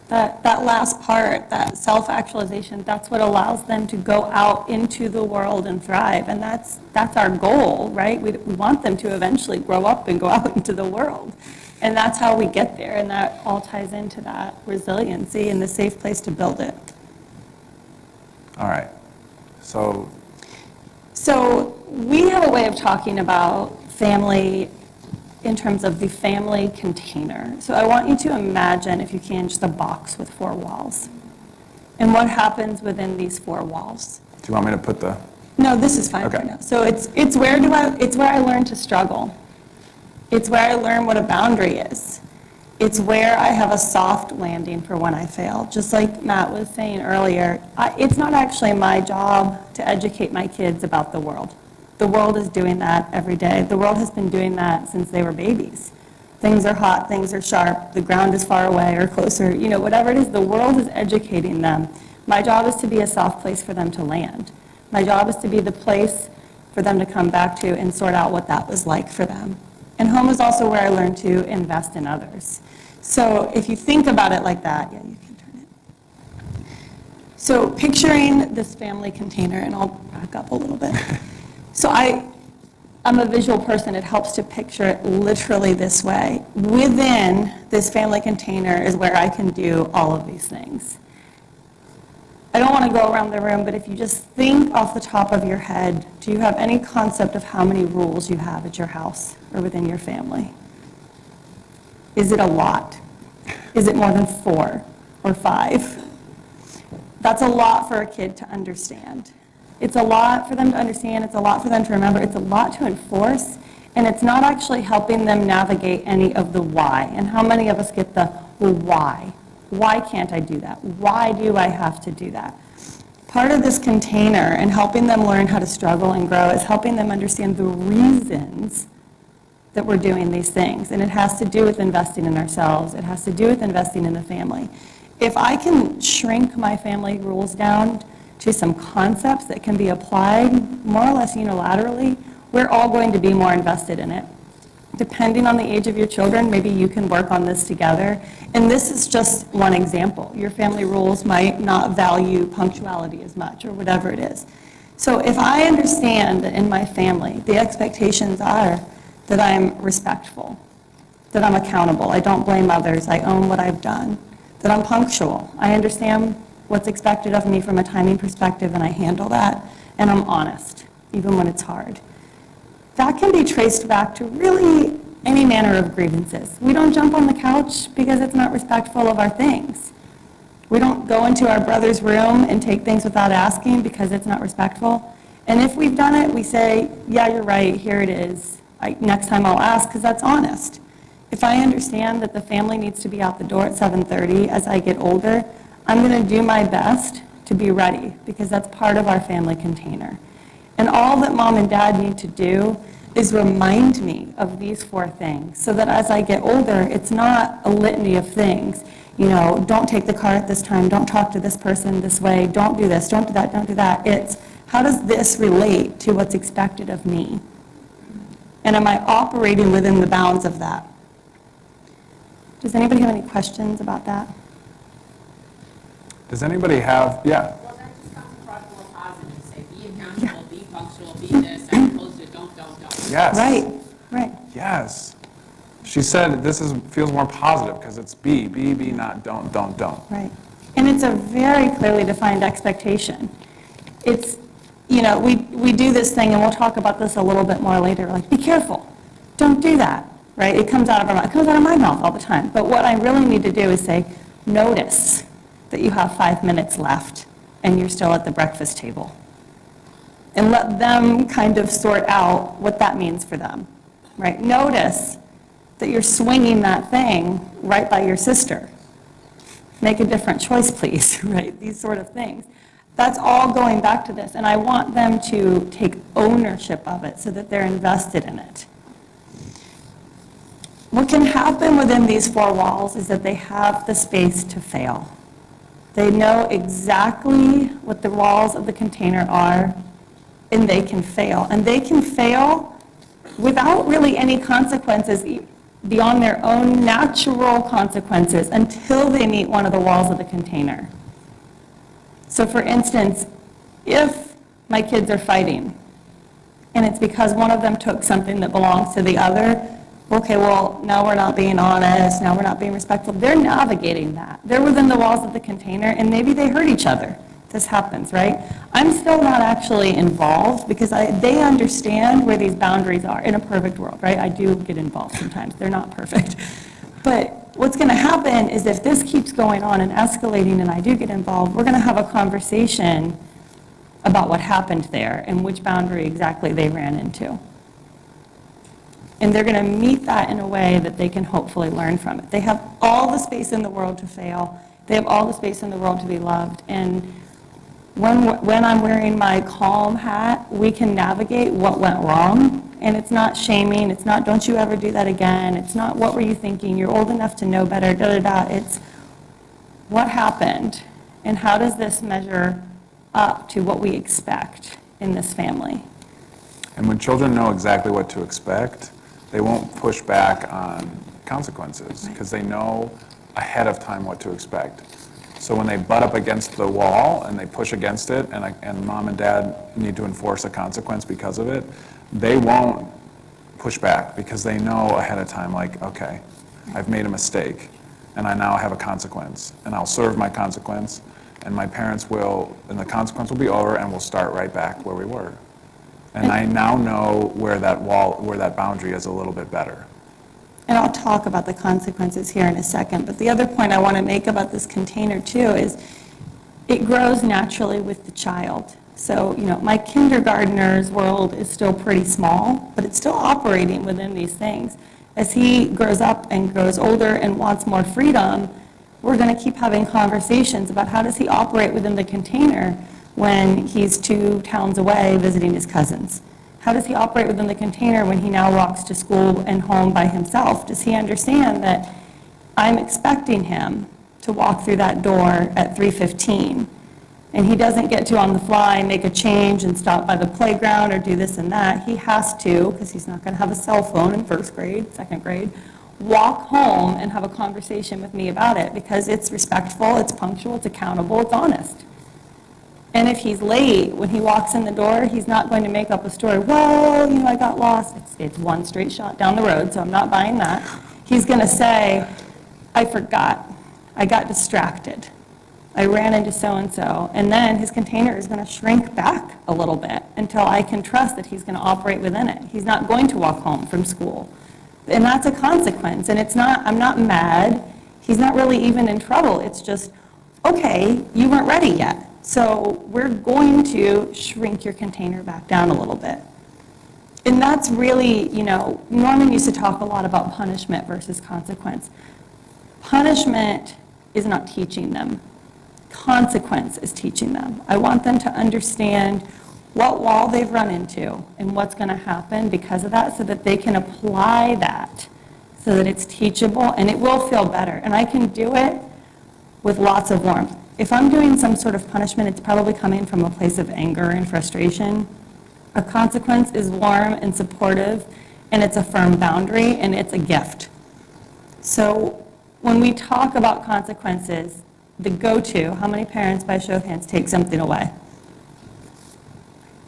That last part, that self-actualization, that's what allows them to go out into the world and thrive. And that's our goal, right? We want them to eventually grow up and go out into the world. And that's how we get there. And that all ties into that resiliency and the safe place to build it. All right. So we have a way of talking about family in terms of the family container. So I want you to imagine, if you can, just a box with 4 walls. And what happens within these 4 walls? Do you want me to put the... No, this is fine Okay. for now. So it's where I learn to struggle. It's where I learn what a boundary is. It's where I have a soft landing for when I fail. Just like Matt was saying earlier, it's not actually my job to educate my kids about the world. The world is doing that every day. The world has been doing that since they were babies. Things are hot, things are sharp, the ground is far away or closer, whatever it is, the world is educating them. My job is to be a soft place for them to land. My job is to be the place for them to come back to and sort out what that was like for them. And home is also where I learned to invest in others. So if you think about it like that, yeah, you can turn it. So picturing this family container, and I'll back up a little bit. So I'm a visual person. It helps to picture it literally this way. Within this family container is where I can do all of these things. I don't want to go around the room, but if you just think off the top of your head, do you have any concept of how many rules you have at your house or within your family? Is it a lot? Is it more than 4 or 5? That's a lot for a kid to understand. It's a lot for them to understand, it's a lot for them to remember, it's a lot to enforce, and it's not actually helping them navigate any of the why. And how many of us get the, well, why? Why can't I do that? Why do I have to do that? Part of this container and helping them learn how to struggle and grow is helping them understand the reasons that we're doing these things. And it has to do with investing in ourselves. It has to do with investing in the family. If I can shrink my family rules down to some concepts that can be applied more or less unilaterally, we're all going to be more invested in it. Depending on the age of your children, maybe you can work on this together. And this is just one example. Your family rules might not value punctuality as much or whatever it is. So if I understand that in my family, the expectations are that I'm respectful, that I'm accountable, I don't blame others, I own what I've done, that I'm punctual, I understand what's expected of me from a timing perspective and I handle that, and I'm honest, even when it's hard. That can be traced back to really any manner of grievances. We don't jump on the couch because it's not respectful of our things. We don't go into our brother's room and take things without asking because it's not respectful. And if we've done it, we say, yeah, you're right, here it is. Next time I'll ask, because that's honest. If I understand that the family needs to be out the door at 7:30 as I get older, I'm going to do my best to be ready because that's part of our family container. And all that mom and dad need to do is remind me of these 4 things, so that as I get older, it's not a litany of things. You know, don't take the car at this time, don't talk to this person this way, don't do this, don't do that, don't do that. It's, how does this relate to what's expected of me? And am I operating within the bounds of that? Does anybody have any questions about that? Does anybody have, yeah? Well, that just comes across more positive, say, be accountable, be functional, be this, as opposed to don't. Yes. Right. Yes. She said feels more positive because it's be, not don't. Right. And it's a very clearly defined expectation. It's, you know, we do this thing, and we'll talk about this a little bit more later, like, be careful, don't do that, right? It comes out of our mouth, it comes out of my mouth all the time. But what I really need to do is say, notice that you have 5 minutes left and you're still at the breakfast table. And let them kind of sort out what that means for them, right? Notice that you're swinging that thing right by your sister. Make a different choice, please, right? These sort of things. That's all going back to this, and I want them to take ownership of it so that they're invested in it. What can happen within these 4 walls is that they have the space to fail. They know exactly what the walls of the container are, and they can fail. And they can fail without really any consequences beyond their own natural consequences until they meet one of the walls of the container. So for instance, if my kids are fighting, and it's because one of them took something that belongs to the other, okay, well, now we're not being honest, now we're not being respectful. They're navigating that. They're within the walls of the container, and maybe they hurt each other. This happens, right? I'm still not actually involved because they understand where these boundaries are in a perfect world, right? I do get involved sometimes. They're not perfect. But what's going to happen is if this keeps going on and escalating and I do get involved, we're going to have a conversation about what happened there and which boundary exactly they ran into. And they're going to meet that in a way that they can hopefully learn from it. They have all the space in the world to fail. They have all the space in the world to be loved. And when I'm wearing my calm hat, we can navigate what went wrong. And it's not shaming. It's not, don't you ever do that again. It's not, what were you thinking? You're old enough to know better, da-da-da. It's, what happened? And how does this measure up to what we expect in this family? And when children know exactly what to expect, they won't push back on consequences because they know ahead of time what to expect. So when they butt up against the wall and they push against it and mom and dad need to enforce a consequence because of it, they won't push back because they know ahead of time, like, okay, I've made a mistake and I now have a consequence and I'll serve my consequence and my parents will, and the consequence will be over and we'll start right back where we were. And I now know where that wall, where that boundary is a little bit better. And I'll talk about the consequences here in a second, but the other point I want to make about this container too is it grows naturally with the child. So, you know, my kindergartner's world is still pretty small, but it's still operating within these things. As he grows up and grows older and wants more freedom, we're going to keep having conversations about how does he operate within the container when he's 2 towns away visiting his cousins. How does he operate within the container when he now walks to school and home by himself? Does he understand that I'm expecting him to walk through that door at 3:15 and he doesn't get to on the fly make a change and stop by the playground or do this and that? He has to, because he's not going to have a cell phone in 1st grade, 2nd grade, walk home and have a conversation with me about it because it's respectful, it's punctual, it's accountable, it's honest. And if he's late, when he walks in the door, he's not going to make up a story, well, you know, I got lost. It's 1 straight shot down the road, so I'm not buying that. He's going to say, I forgot. I got distracted. I ran into so-and-so. And then his container is going to shrink back a little bit until I can trust that he's going to operate within it. He's not going to walk home from school. And that's a consequence. And it's not, I'm not mad. He's not really even in trouble. It's just, okay, you weren't ready yet. So we're going to shrink your container back down a little bit. And that's really, you know, Norman used to talk a lot about punishment versus consequence. Punishment is not teaching them. Consequence is teaching them. I want them to understand what wall they've run into and what's going to happen because of that so that they can apply that so that it's teachable and it will feel better. And I can do it with lots of warmth. If I'm doing some sort of punishment, it's probably coming from a place of anger and frustration. A consequence is warm and supportive, and it's a firm boundary, and it's a gift. So when we talk about consequences, the go-to, how many parents, by show of hands, take something away?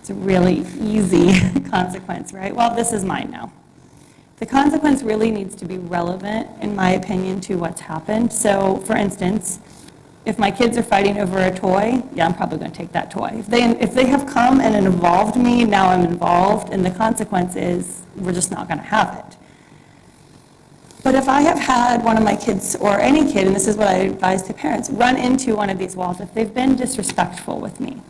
It's a really easy consequence, right? Well, this is mine now. The consequence really needs to be relevant, in my opinion, to what's happened. So, for instance, if my kids are fighting over a toy, yeah, I'm probably going to take that toy. If they have come and involved me, now I'm involved, and the consequence is we're just not going to have it. But if I have had one of my kids, or any kid, and this is what I advise to parents, run into one of these walls, if they've been disrespectful with me,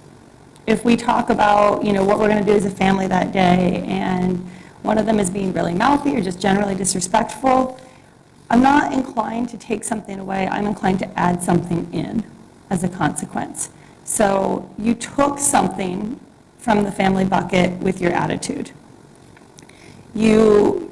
if we talk about, what we're going to do as a family that day, and one of them is being really mouthy or just generally disrespectful, I'm not inclined to take something away. I'm inclined to add something in as a consequence. So you took something from the family bucket with your attitude. You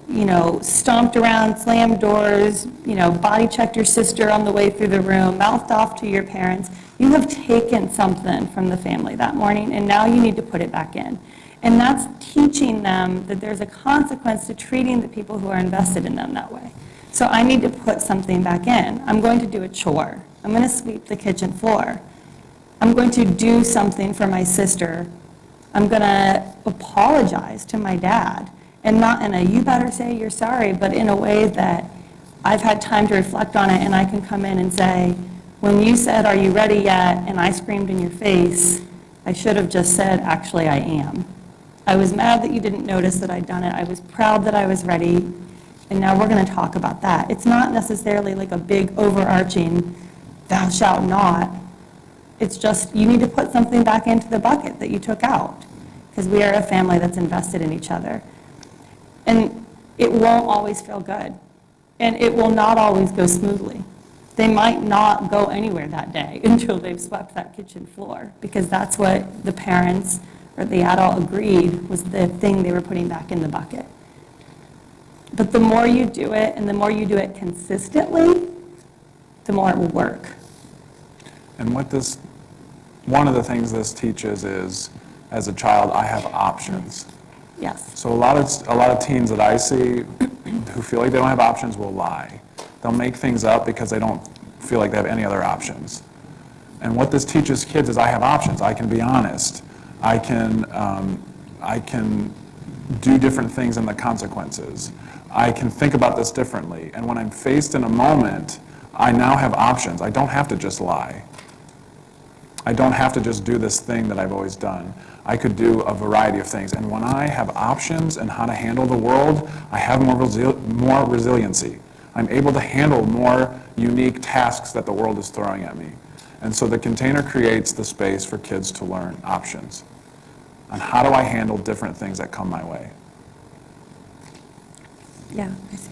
stomped around, slammed doors, body checked your sister on the way through the room, mouthed off to your parents. You have taken something from the family that morning, and now you need to put it back in. And that's teaching them that there's a consequence to treating the people who are invested in them that way. So I need to put something back in. I'm going to do a chore. I'm going to sweep the kitchen floor. I'm going to do something for my sister. I'm going to apologize to my dad. And not in a, you better say you're sorry, but in a way that I've had time to reflect on it, and I can come in and say, when you said, are you ready yet? And I screamed in your face, I should have just said, actually, I am. I was mad that you didn't notice that I'd done it. I was proud that I was ready. And now we're going to talk about that. It's not necessarily like a big overarching, thou shalt not. It's just, you need to put something back into the bucket that you took out, because we are a family that's invested in each other. And it won't always feel good. And it will not always go smoothly. They might not go anywhere that day until they've swept that kitchen floor, because that's what the parents or the adult agreed was the thing they were putting back in the bucket. But the more you do it, and the more you do it consistently, the more it will work. And one of the things this teaches is, as a child, I have options. Yes. So a lot of teens that I see who feel like they don't have options will lie. They'll make things up because they don't feel like they have any other options. And what this teaches kids is I have options. I can be honest. I can do different things and the consequences. I can think about this differently. And when I'm faced in a moment, I now have options. I don't have to just lie. I don't have to just do this thing that I've always done. I could do a variety of things. And when I have options and how to handle the world, I have more resiliency. I'm able to handle more unique tasks that the world is throwing at me. And so the container creates the space for kids to learn options. And how do I handle different things that come my way? Yeah, I see.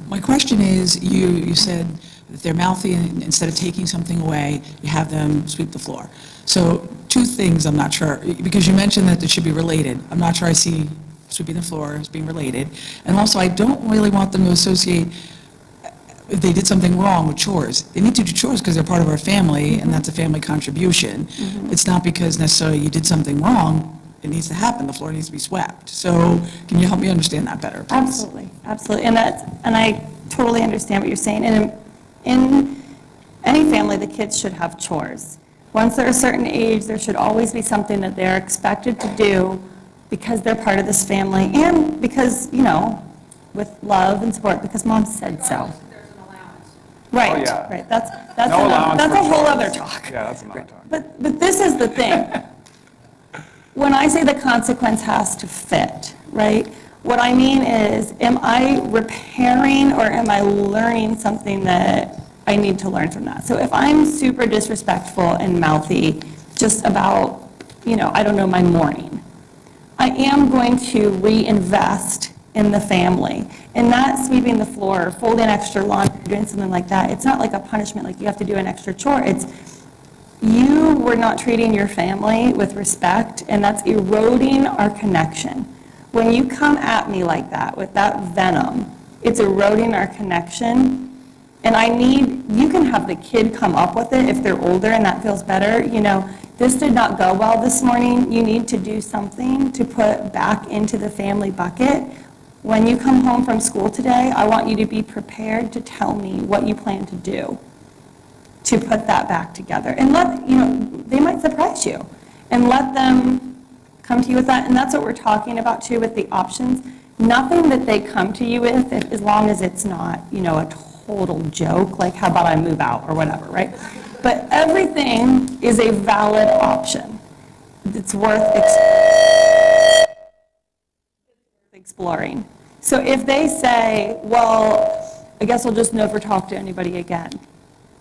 My question is, you said that they're mouthy, and instead of taking something away, you have them sweep the floor. So two things I'm not sure, because you mentioned that it should be related. I'm not sure I see sweeping the floor as being related. And also, I don't really want them to associate if they did something wrong with chores. They need to do chores because they're part of our family, and that's a family contribution. It's not because necessarily you did something wrong. It needs to happen. The floor needs to be swept. So can you help me understand that better, please? Absolutely, absolutely. And I totally understand what you're saying. And in any family, the kids should have chores. Once they're a certain age, there should always be something that they're expected to do because they're part of this family, and because, with love and support, because mom said so. Right, Oh, yeah. right. That's No allowance that's for a whole chores. other talk. Yeah, that's another talk. But this is the thing. When I say the consequence has to fit, right? What I mean is, am I repairing or am I learning something that I need to learn from that? So if I'm super disrespectful and mouthy just about, I don't know, my morning, I am going to reinvest in the family. And not sweeping the floor, folding extra laundry, doing something like that. It's not like a punishment, like you have to do an extra chore. It's you were not treating your family with respect, and that's eroding our connection. When you come at me like that, with that venom, it's eroding our connection. And you can have the kid come up with it if they're older and that feels better. This did not go well this morning. You need to do something to put back into the family bucket. When you come home from school today, I want you to be prepared to tell me what you plan to do to put that back together. And they might surprise you. And let them come to you with that. And that's what we're talking about too with the options. Nothing that they come to you with, as long as it's not, a total joke, like how about I move out or whatever, right? But everything is a valid option. It's worth exploring. So if they say, well, I guess I'll just never talk to anybody again.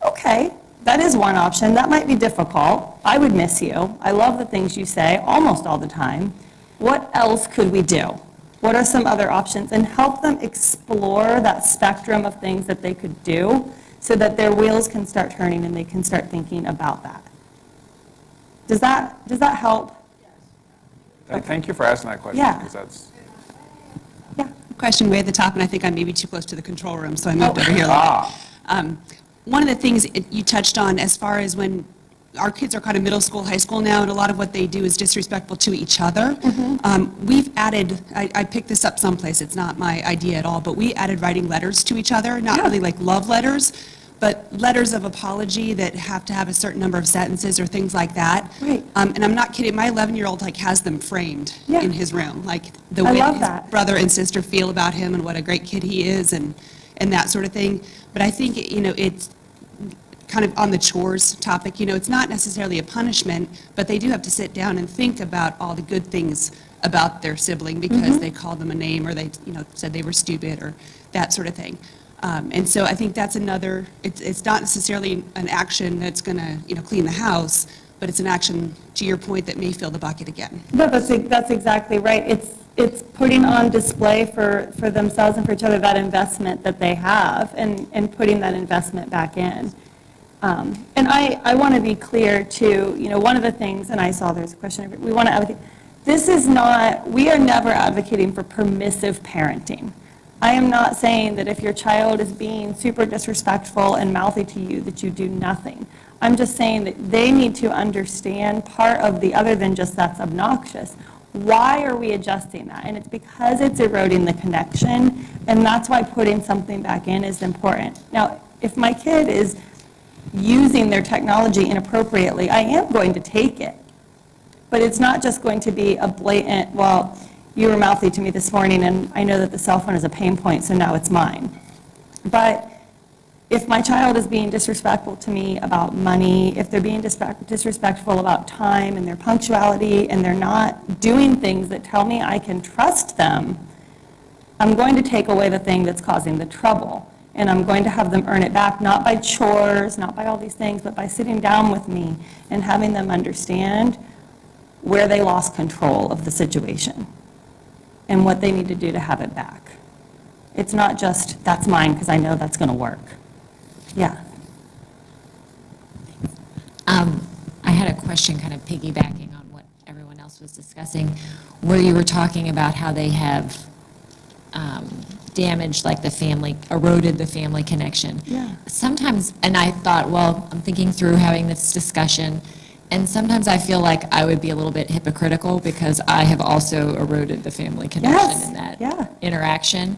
Okay, that is one option. That might be difficult. I would miss you. I love the things you say almost all the time. What else could we do? What are some other options? And help them explore that spectrum of things that they could do so that their wheels can start turning and they can start thinking about that. Does that help? Thank you for asking that question. Yeah. Because that's... Question way at the top, and I think I'm maybe too close to the control room, so I moved over here a little bit. One of the things you touched on as far as when our kids are kind of middle school, high school now, and a lot of what they do is disrespectful to each other. We've added, I picked this up someplace, it's not my idea at all, but we added writing letters to each other, not really like love letters, but letters of apology that have to have a certain number of sentences or things like that. Right. And I'm not kidding, my 11-year-old has them framed in his room, like the I way love his that. brother and sister feel about him and what a great kid he is and that sort of thing. But I think, it's kind of on the chores topic, it's not necessarily a punishment, but they do have to sit down and think about all the good things about their sibling because they called them a name or they, said they were stupid or that sort of thing. And so I think that's another, it's not necessarily an action that's going to, clean the house, but it's an action, to your point, that may fill the bucket again. No, that's exactly right. It's putting on display for themselves and for each other that investment that they have and putting that investment back in. And I want to be clear too, one of the things, and I saw there's a question, we want to advocate, we are never advocating for permissive parenting. I am not saying that if your child is being super disrespectful and mouthy to you, that you do nothing. I'm just saying that they need to understand part of the other than just that's obnoxious. Why are we adjusting that? And it's because it's eroding the connection, and that's why putting something back in is important. Now, if my kid is using their technology inappropriately, I am going to take it. But it's not just going to be a blatant, well, you were mouthy to me this morning, and I know that the cell phone is a pain point, so now it's mine. But if my child is being disrespectful to me about money, if they're being disrespectful about time and their punctuality, and they're not doing things that tell me I can trust them, I'm going to take away the thing that's causing the trouble. And I'm going to have them earn it back, not by chores, not by all these things, but by sitting down with me and having them understand where they lost control of the situation and what they need to do to have it back. It's not just, that's mine because I know that's going to work. Yeah. I had a question kind of piggybacking on what everyone else was discussing, where you were talking about how they have damaged like the family, eroded the family connection. Yeah. Sometimes, and I thought, well, I'm thinking through having this discussion, and sometimes I feel like I would be a little bit hypocritical because I have also eroded the family connection in that interaction.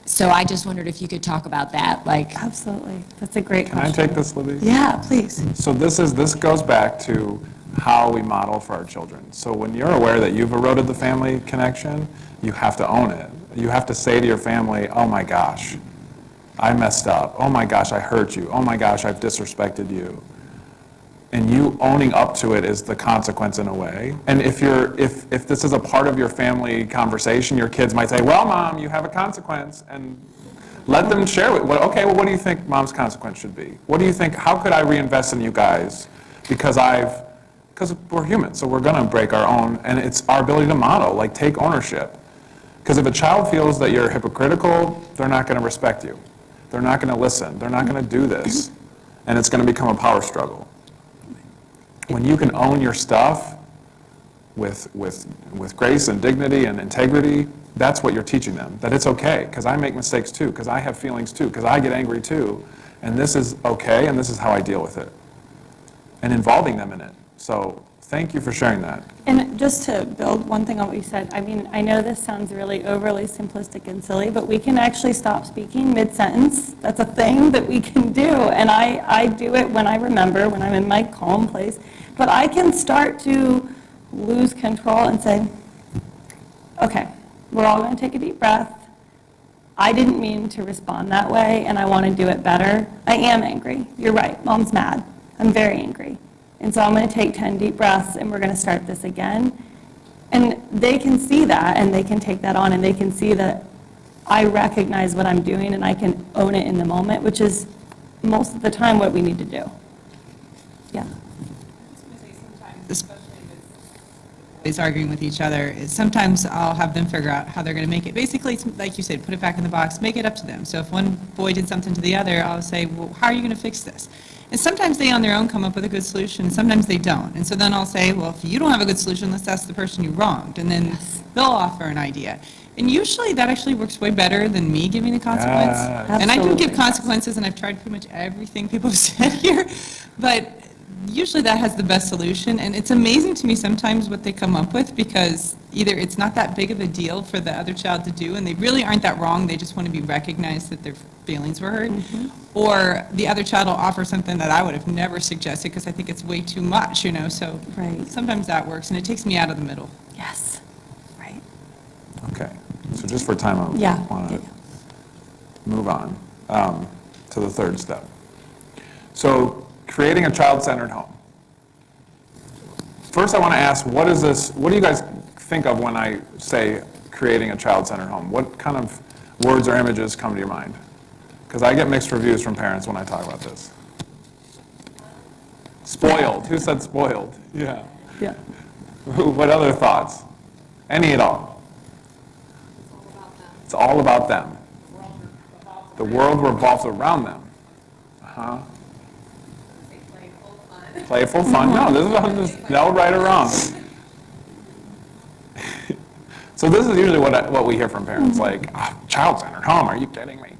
So I just wondered if you could talk about that, like. Absolutely. That's a great Can I question. take this, Libby? Yeah, please. So this goes back to how we model for our children. So when you're aware that you've eroded the family connection, you have to own it. You have to say to your family, oh my gosh, I messed up. Oh my gosh, I hurt you. Oh my gosh, I've disrespected you. And you owning up to it is the consequence in a way. And if this is a part of your family conversation, your kids might say, well, Mom, you have a consequence. And let them share it. Okay, well, what do you think Mom's consequence should be? What do you think, how could I reinvest in you guys? Because we're human, so we're gonna break our own, and it's our ability to model, like take ownership. Because if a child feels that you're hypocritical, they're not gonna respect you. They're not gonna listen. They're not gonna do this. and it's going to become a power struggle. When you can own your stuff with grace and dignity and integrity, that's what you're teaching them, that it's okay, because I make mistakes too, because I have feelings too, because I get angry too, and this is okay, and this is how I deal with it, and involving them in it. So thank you for sharing that. And just to build one thing on what you said, I mean, I know this sounds really overly simplistic and silly, but we can actually stop speaking mid-sentence. That's a thing that we can do, and I do it when I remember, when I'm in my calm place. But I can start to lose control and say, okay, we're all going to take a deep breath. I didn't mean to respond that way, and I want to do it better. I am angry. You're right. Mom's mad. I'm very angry. And so I'm going to take 10 deep breaths, and we're going to start this again. And they can see that, and they can take that on, and they can see that I recognize what I'm doing, and I can own it in the moment, which is most of the time what we need to do. Yeah. Especially with boys arguing with each other, is sometimes I'll have them figure out how they're going to make it. Basically, it's like you said, put it back in the box, make it up to them. So if one boy did something to the other, I'll say, well, how are you going to fix this? And sometimes they on their own come up with a good solution, sometimes they don't. And so then I'll say, well, if you don't have a good solution, let's ask the person you wronged. And then they'll offer an idea. And usually that actually works way better than me giving the consequence. And I do give consequences, and I've tried pretty much everything people have said here. But usually that has the best solution, and it's amazing to me sometimes what they come up with, because either it's not that big of a deal for the other child to do, and they really aren't that wrong, they just want to be recognized that their feelings were hurt, or the other child will offer something that I would have never suggested because I think it's way too much, you know, so sometimes that works, and it takes me out of the middle. Yes, right. Okay, so just for time, I want to move on to the third step. So creating a child-centered home. First, I want to ask, what do you guys think of when I say creating a child-centered home? What kind of words or images come to your mind? Because I get mixed reviews from parents when I talk about this. Spoiled. Who said spoiled? Yeah. Yeah. What other thoughts? Any at all? It's all about them. The world revolves around them. Uh-huh. Playful fun. No, this is no right or wrong. So this is usually what we hear from parents, like, oh, child-centered home, are you kidding me?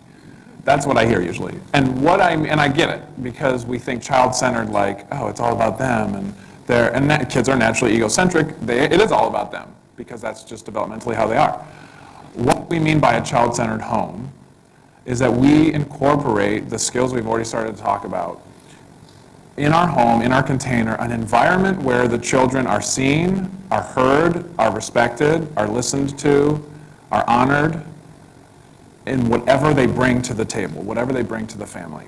That's what I hear usually. And I get it, because we think child-centered, like, oh, it's all about them, and kids are naturally egocentric. It is all about them, because that's just developmentally how they are. What we mean by a child-centered home is that we incorporate the skills we've already started to talk about in our home, in our container, an environment where the children are seen, are heard, are respected, are listened to, are honored in whatever they bring to the table, whatever they bring to the family.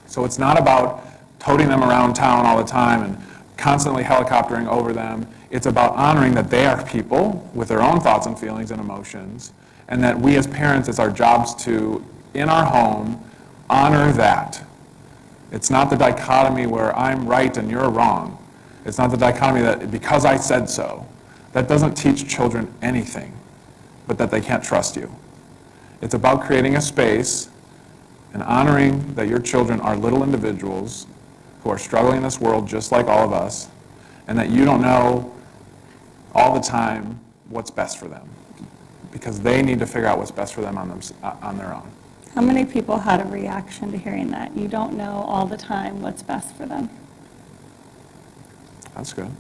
So it's not about toting them around town all the time and constantly helicoptering over them. It's about honoring that they are people with their own thoughts and feelings and emotions, and that we as parents, it's our jobs to, in our home, honor that. It's not the dichotomy where I'm right and you're wrong. It's not the dichotomy that because I said so. That doesn't teach children anything, but that they can't trust you. It's about creating a space and honoring that your children are little individuals who are struggling in this world just like all of us, and that you don't know all the time what's best for them, because they need to figure out what's best for them on their own. How many people had a reaction to hearing that? You don't know all the time what's best for them. That's good.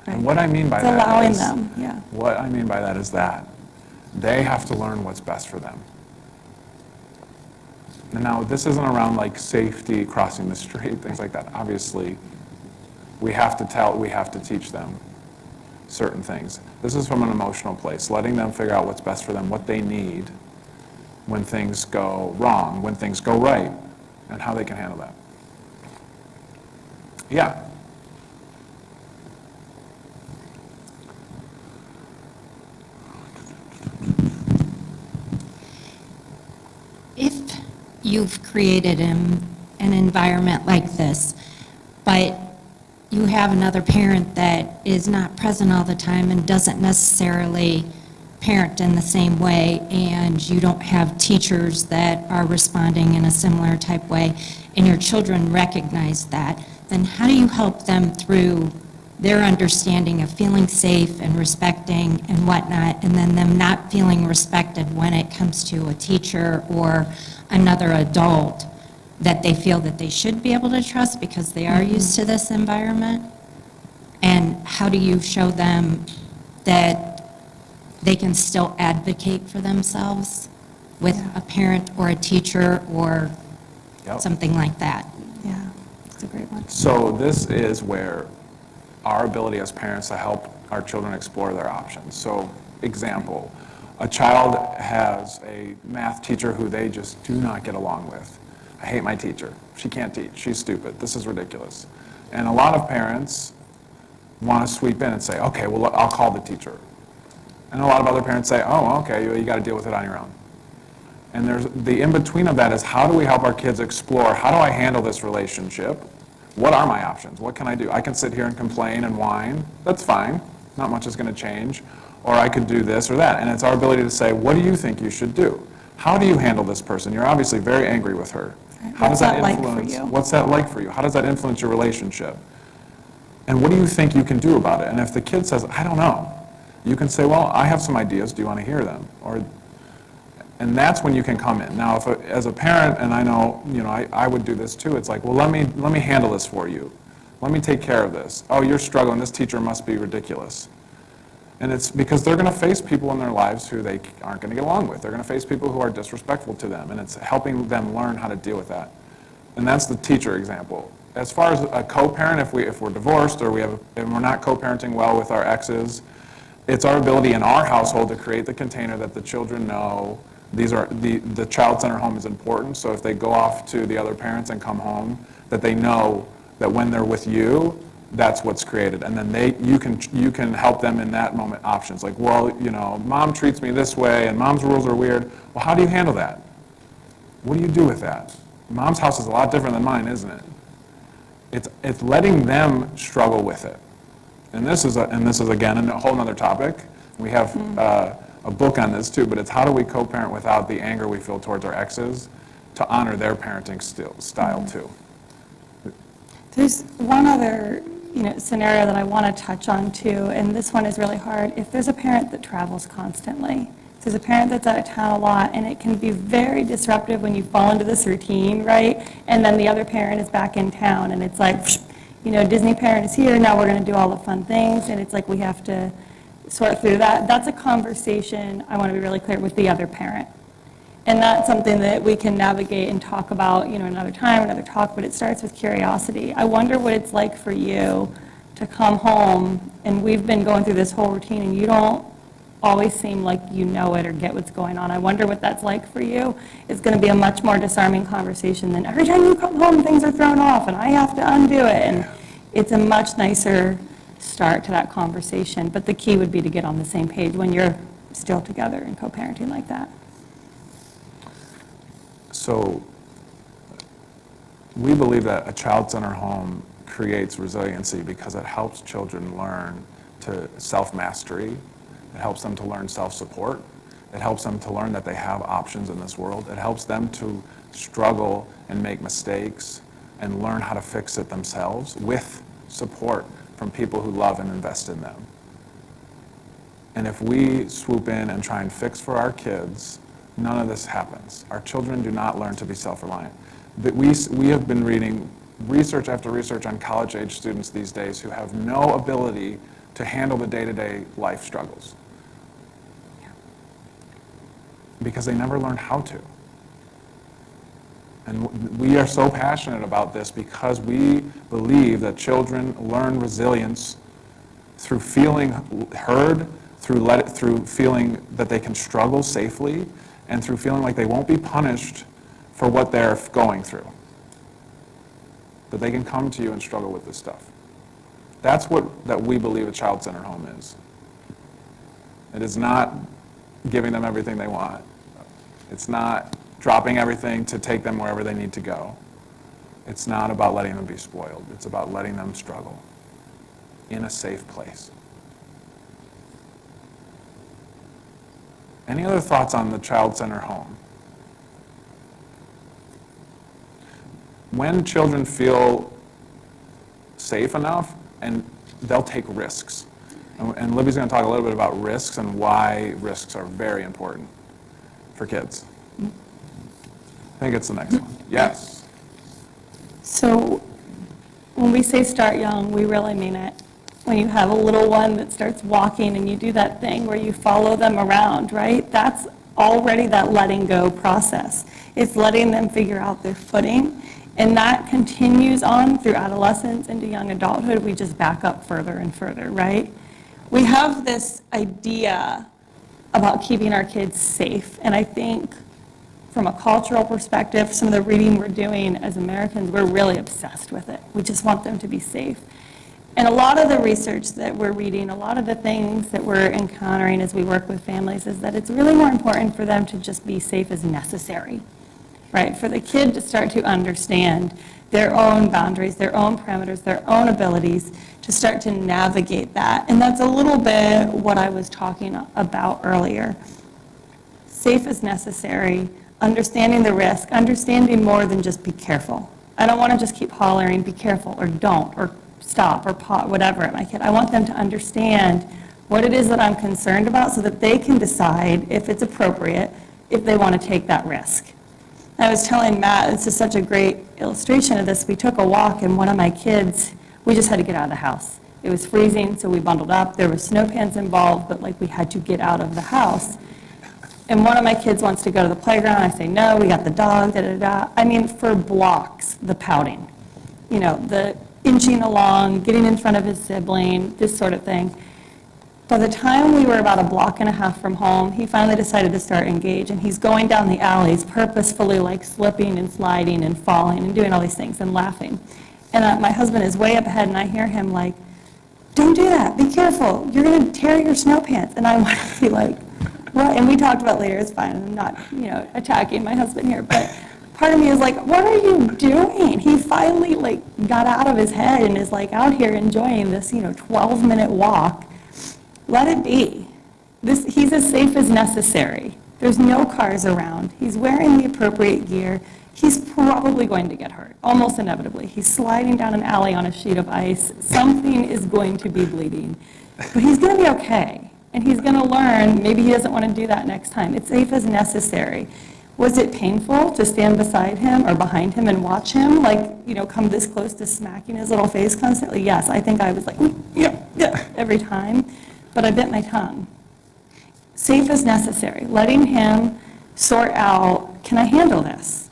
And what I mean by It's that allowing is, them, yeah. what I mean by that is that they have to learn what's best for them. And now, this isn't around like safety, crossing the street, things like that. Obviously, we have to teach them certain things. This is from an emotional place, letting them figure out what's best for them, what they need when things go wrong, when things go right, and how they can handle that. Yeah. If you've created an environment like this, but you have another parent that is not present all the time and doesn't necessarily parent in the same way, and you don't have teachers that are responding in a similar type way, and your children recognize that, then how do you help them through their understanding of feeling safe and respecting and whatnot, and then them not feeling respected when it comes to a teacher or another adult that they feel that they should be able to trust because they are used to this environment? And how do you show them that they can still advocate for themselves with a parent or a teacher or something like that? Yeah, that's a great one. So this is where our ability as parents to help our children explore their options. So, example, a child has a math teacher who they just do not get along with. I hate my teacher. She can't teach. She's stupid. This is ridiculous. And a lot of parents want to sweep in and say, okay, well, I'll call the teacher. And a lot of other parents say, oh, okay, you got to deal with it on your own. And there's the in-between of that is, how do we help our kids explore, how do I handle this relationship? What are my options? What can I do? I can sit here and complain and whine. That's fine. Not much is going to change. Or I could do this or that. And it's our ability to say, what do you think you should do? How do you handle this person? You're obviously very angry with her. How does that influence? What's that like for you? How does that influence your relationship? And what do you think you can do about it? And if the kid says, I don't know, you can say, well, I have some ideas. Do you want to hear them? And that's when you can come in. Now, as a parent, and I know, I would do this too, it's like, well, let me handle this for you. Let me take care of this. Oh, you're struggling. This teacher must be ridiculous. And it's because they're going to face people in their lives who they aren't going to get along with. They're going to face people who are disrespectful to them, and it's helping them learn how to deal with that. And that's the teacher example. As far as a co-parent, if we're divorced or and we're not co-parenting well with our exes, it's our ability in our household to create the container that the children know the child-centered home is important. So if they go off to the other parents and come home, that they know that when they're with you, that's what's created. And then you can help them in that moment options. Like, well, mom treats me this way and mom's rules are weird. Well, how do you handle that? What do you do with that? Mom's house is a lot different than mine, isn't it? It's letting them struggle with it. And this is again a whole other topic. We have a book on this too, but it's how do we co-parent without the anger we feel towards our exes to honor their parenting style too. There's one other scenario that I want to touch on too, and this one is really hard. If there's a parent that travels constantly, if there's a parent that's out of town a lot, and it can be very disruptive when you fall into this routine, right? And then the other parent is back in town, and it's like, Disney parent is here, now we're going to do all the fun things, and it's like we have to sort through that. That's a conversation, I want to be really clear, with the other parent. And that's something that we can navigate and talk about, another time, another talk, but it starts with curiosity. I wonder what it's like for you to come home, and we've been going through this whole routine, and you don't always seem like you know it or get what's going on. I wonder what that's like for you. It's going to be a much more disarming conversation than every time you come home, things are thrown off, and I have to undo it. And it's a much nicer start to that conversation. But the key would be to get on the same page when you're still together and co-parenting like that. So we believe that a child-centered home creates resiliency because it helps children learn to self-mastery. It helps them to learn self-support. It helps them to learn that they have options in this world. It helps them to struggle and make mistakes and learn how to fix it themselves with support from people who love and invest in them. And if we swoop in and try and fix for our kids, none of this happens. Our children do not learn to be self-reliant. We have been reading research after research on college-age students these days who have no ability to handle the day-to-day life struggles because they never learned how to. And we are so passionate about this because we believe that children learn resilience through feeling heard, through feeling that they can struggle safely, and through feeling like they won't be punished for what they're going through. That they can come to you and struggle with this stuff. That's that we believe a child-centered home is. It is not giving them everything they want. It's not dropping everything to take them wherever they need to go. It's not about letting them be spoiled. It's about letting them struggle in a safe place. Any other thoughts on the child-centered home? When children feel safe enough, and they'll take risks. And Libby's going to talk a little bit about risks and why risks are very important for kids. I think it's the next one. Yes. So when we say start young, we really mean it. When you have a little one that starts walking and you do that thing where you follow them around, right? That's already that letting go process. It's letting them figure out their footing. And that continues on through adolescence into young adulthood. We just back up further and further, right? We have this idea about keeping our kids safe. And I think from a cultural perspective, some of the reading we're doing as Americans, we're really obsessed with it. We just want them to be safe. And a lot of the research that we're reading, a lot of the things that we're encountering as we work with families is that it's really more important for them to just be safe as necessary, right? For the kid to start to understand their own boundaries, their own parameters, their own abilities, to start to navigate that. And that's a little bit what I was talking about earlier. Safe as necessary, understanding the risk, understanding more than just be careful. I don't want to just keep hollering, be careful, or don't, or stop, or pause, whatever at my kid. I want them to understand what it is that I'm concerned about so that they can decide if it's appropriate, if they want to take that risk. I was telling Matt, this is such a great illustration of this. We took a walk and one of my kids, we just had to get out of the house. It was freezing, so we bundled up. There were snow pants involved, but like we had to get out of the house. And one of my kids wants to go to the playground. I say, no, we got the dog, da-da-da. I mean, for blocks, the pouting. You know, the inching along, getting in front of his sibling, this sort of thing. By the time we were about a block and a half from home, he finally decided to start engage, and he's going down the alleys purposefully, like slipping and sliding and falling and doing all these things and laughing. And my husband is way up ahead, and I hear him like, don't do that, be careful, you're going to tear your snow pants. And I want to be like, what? And we talked about later, it's fine, I'm not, attacking my husband here, but part of me is like, what are you doing? He finally got out of his head and is out here enjoying this 12-minute walk. Let it be. He's as safe as necessary. There's no cars around. He's wearing the appropriate gear. He's probably going to get hurt, almost inevitably. He's sliding down an alley on a sheet of ice. Something is going to be bleeding. But he's going to be okay. And he's going to learn, maybe he doesn't want to do that next time. It's safe as necessary. Was it painful to stand beside him or behind him and watch him, come this close to smacking his little face constantly? Yes, I think I was like, yeah, every time. But I bit my tongue. Safe as necessary, letting him sort out, can I handle this?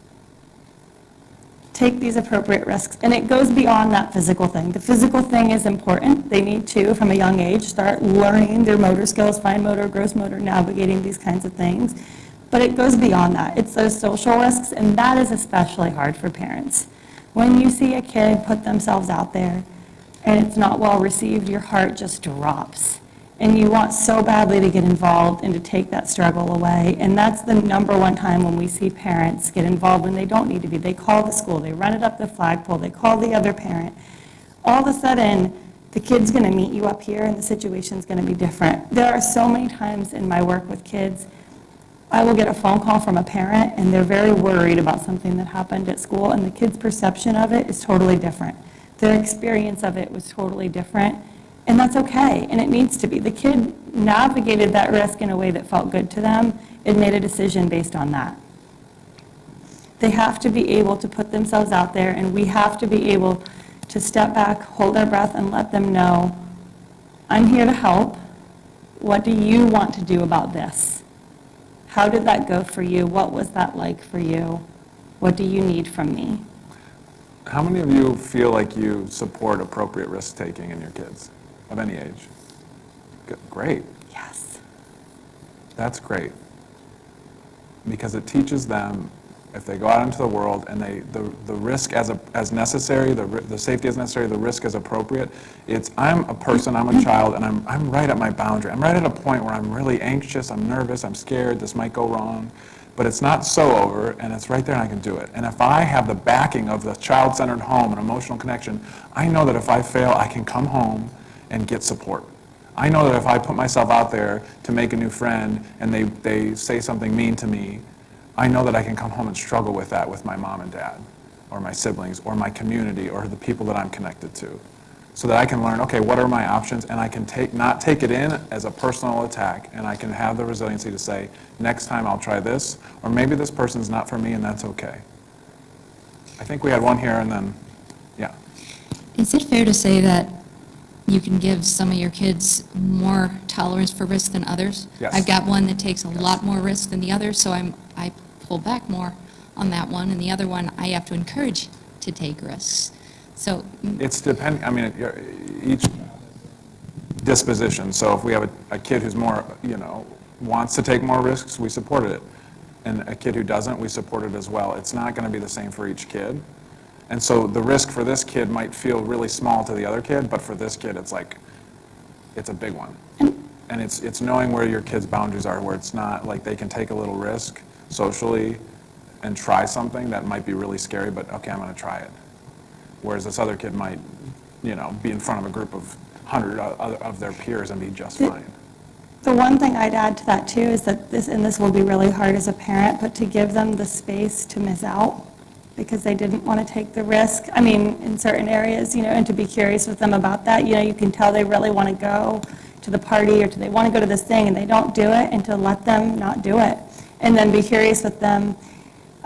Take these appropriate risks. And it goes beyond that physical thing. The physical thing is important. They need to, from a young age, start learning their motor skills, fine motor, gross motor, navigating these kinds of things. But it goes beyond that. It's those social risks, and that is especially hard for parents. When you see a kid put themselves out there and it's not well received, your heart just drops. And you want so badly to get involved and to take that struggle away. And that's the number one time when we see parents get involved when they don't need to be. They call the school, they run it up the flagpole, they call the other parent. All of a sudden, the kid's going to meet you up here and the situation's going to be different. There are so many times in my work with kids, I will get a phone call from a parent and they're very worried about something that happened at school, and the kid's perception of it is totally different. Their experience of it was totally different. And that's okay, and it needs to be. The kid navigated that risk in a way that felt good to them and made a decision based on that. They have to be able to put themselves out there, and we have to be able to step back, hold our breath, and let them know, I'm here to help. What do you want to do about this? How did that go for you? What was that like for you? What do you need from me? How many of you feel like you support appropriate risk-taking in your kids of any age? Good. Great. Yes. That's great. Because it teaches them, if they go out into the world and the risk as necessary, the safety as necessary, the risk as appropriate, it's I'm a person, I'm a child, and I'm right at my boundary. I'm right at a point where I'm really anxious, I'm nervous, I'm scared, this might go wrong. But it's not so over, and it's right there and I can do it. And if I have the backing of the child-centered home and emotional connection, I know that if I fail, I can come home and get support. I know that if I put myself out there to make a new friend and they say something mean to me, I know that I can come home and struggle with that with my mom and dad, or my siblings, or my community, or the people that I'm connected to. So that I can learn, okay, what are my options, and I can not take it in as a personal attack, and I can have the resiliency to say, next time I'll try this, or maybe this person's not for me, and that's okay. I think we had one here, and then, yeah. Is it fair to say that you can give some of your kids more tolerance for risk than others? Yes. I've got one that takes a lot more risk than the other, so I pull back more on that one, and the other one I have to encourage to take risks. So It's I mean, each disposition. So if we have a kid who's more, wants to take more risks, we support it. And a kid who doesn't, we support it as well. It's not going to be the same for each kid. And so the risk for this kid might feel really small to the other kid, but for this kid, it's like, it's a big one. And it's knowing where your kid's boundaries are, where it's not like they can take a little risk socially and try something that might be really scary, but okay, I'm going to try it. Whereas this other kid might, be in front of a group of 100 of their peers and be just fine. The one thing I'd add to that too is that this will be really hard as a parent, but to give them the space to miss out because they didn't want to take the risk. I mean, in certain areas, and to be curious with them about that. You can tell they really want to go to the party or they want to go to this thing and they don't do it, and to let them not do it. And then be curious with them.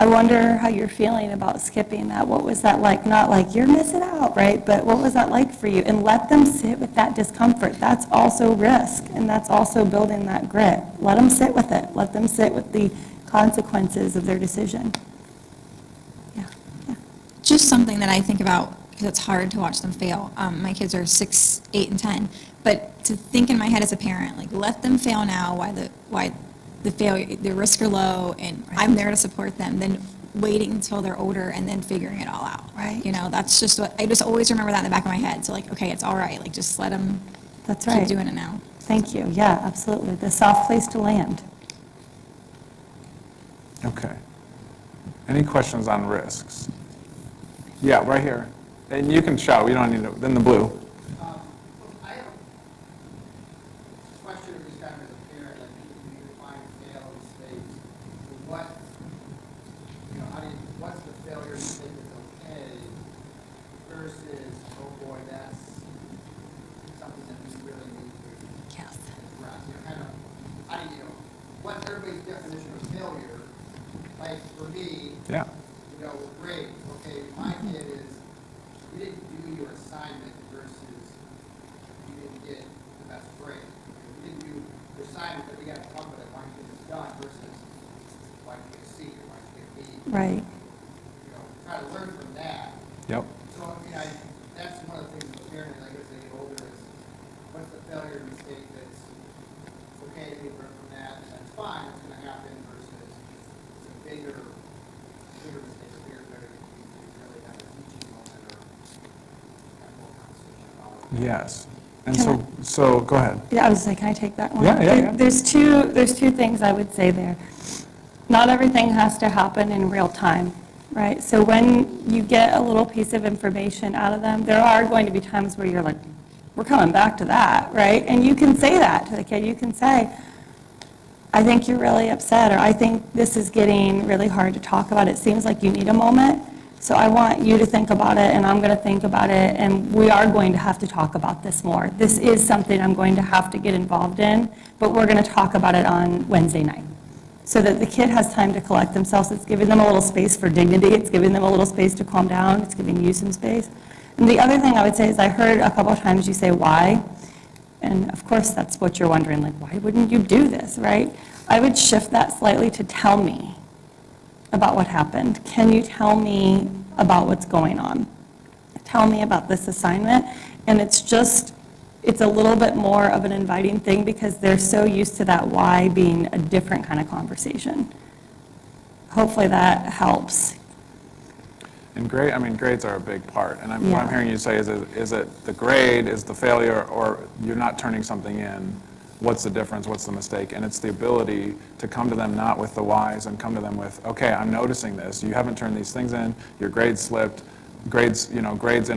I wonder how you're feeling about skipping that. What was that like? Not like you're missing out, right? But what was that like for you? And let them sit with that discomfort. That's also risk, and that's also building that grit. Let them sit with it. Let them sit with the consequences of their decision. Just something that I think about, because it's hard to watch them fail. My kids are 6, 8, and 10. But to think in my head as a parent, like, let them fail now, why the failure, the risks are low, and I'm there to support them, then waiting until they're older and then figuring it all out. Right. That's just what, I just always remember that in the back of my head. So like, okay, it's all right. Like, just let them keep doing it now. Thank you. Yeah, absolutely. The soft place to land. Okay. Any questions on risks? Yeah, right here. And you can shout. We don't need to. Then the blue. I have a question of this kind of as a parent, like you define fail and mistakes. What's the failure mistake that's okay versus, oh boy, that's something that we really need to address. How do you, what's everybody's definition of failure? Like for me, yeah. Great. Okay, my kid is, you didn't do your assignment versus you didn't get the best grade. You didn't do your assignment, but we got to talk about it, why you get this done versus why you get a C or why you get a B. Right. Try to learn from that. Yep. So, that's one of the things with parenting, I guess, as they get older is, what's the failure mistake that's okay to learn from that, and that's fine, it's going to happen versus it's a bigger mistake. Yes. And so go ahead. Yeah, I was like, can I take that one? Yeah. There's two things I would say there. Not everything has to happen in real time, right? So when you get a little piece of information out of them, there are going to be times where you're like, we're coming back to that, right? And you can say that to the kid. You can say, I think you're really upset, or I think this is getting really hard to talk about. It seems like you need a moment. So I want you to think about it, and I'm going to think about it, and we are going to have to talk about this more. This is something I'm going to have to get involved in, but we're going to talk about it on Wednesday night. So that the kid has time to collect themselves. It's giving them a little space for dignity. It's giving them a little space to calm down. It's giving you some space. And the other thing I would say is I heard a couple of times you say, why? And of course, that's what you're wondering, like, why wouldn't you do this, right? I would shift that slightly to tell me about what happened. Can you tell me about what's going on? Tell me about this assignment. And it's a little bit more of an inviting thing because they're so used to that why being a different kind of conversation. Hopefully that helps. And grades are a big part. And what I'm hearing you say is it the grade, is the failure, or you're not turning something in? What's the difference? What's the mistake? And it's the ability to come to them not with the whys and come to them with, okay, I'm noticing this. You haven't turned these things in. Your grades slipped. Grades in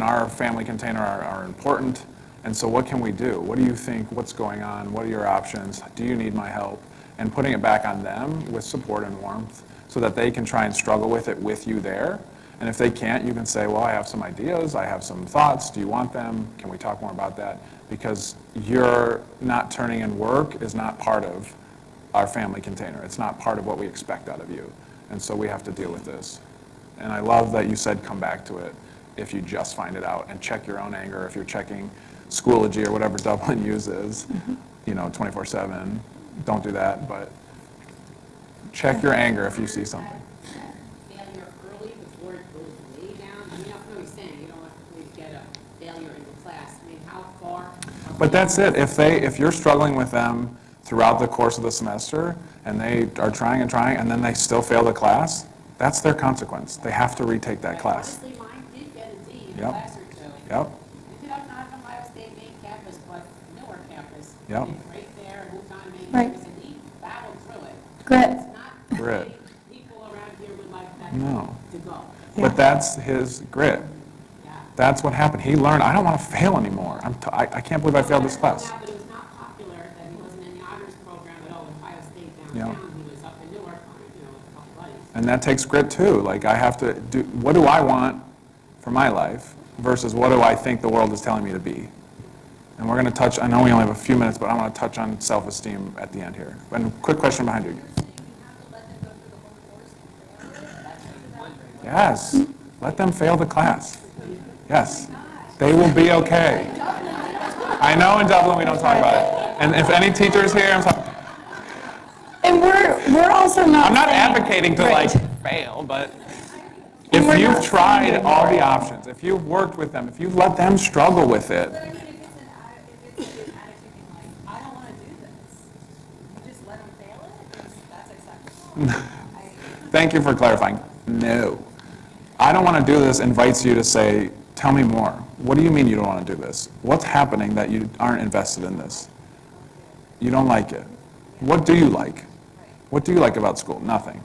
our family container are important. And so what can we do? What do you think? What's going on? What are your options? Do you need my help? And putting it back on them with support and warmth so that they can try and struggle with it with you there. And if they can't, you can say, well, I have some ideas, I have some thoughts, do you want them? Can we talk more about that? Because you're not turning in work is not part of our family container. It's not part of what we expect out of you. And so we have to deal with this. And I love that you said come back to it if you just find it out, and check your own anger if you're checking Schoology or whatever Dublin uses, 24/7. Don't do that, but check your anger if you see something. Failure early before it goes way down. I mean, I know what you're saying, you don't want to get a failure in the class. I mean, how far? But that's it. If you're struggling with them throughout the course of the semester, and they are trying, and then they still fail the class, that's their consequence. They have to retake that class. Honestly, mine did get a D in a Yep. class or two. Yep. Ended up not on Ohio State main campus, but Newark campus. Yep. And right there, moved on main Right. campus, and he battled through it. Grit. It's not Grit. people around here would like that No. to go. But that's his grit. That's what happened. He learned, I don't want to fail anymore. I can't believe I failed this class. Now, but it was not popular that he wasn't in the honors program at all in Ohio State Yeah. downtown. He was up in Newark on, a couple buddies. And that takes grit too. Like I have to do, what do I want for my life versus what do I think the world is telling me to be? And we're going to touch, I know we only have a few minutes, but I want to touch on self-esteem at the end here. And quick question behind you. Yes, let them fail the class. Yes, they will be okay. I know in Dublin we don't talk about it. And if any teachers here, I'm sorry. And we're also not I'm not saying- advocating to Right. fail, but And we're if not you've tried saying all the right. options, if you've worked with them, if you've let them struggle with it, But I mean, if it's an attitude like, I don't want to do this, you just let them fail it, that's acceptable. thank you for clarifying. No. I don't want to do this invites you to say, tell me more. What do you mean you don't want to do this? What's happening that you aren't invested in this? You don't like it. What do you like? What do you like about school? Nothing.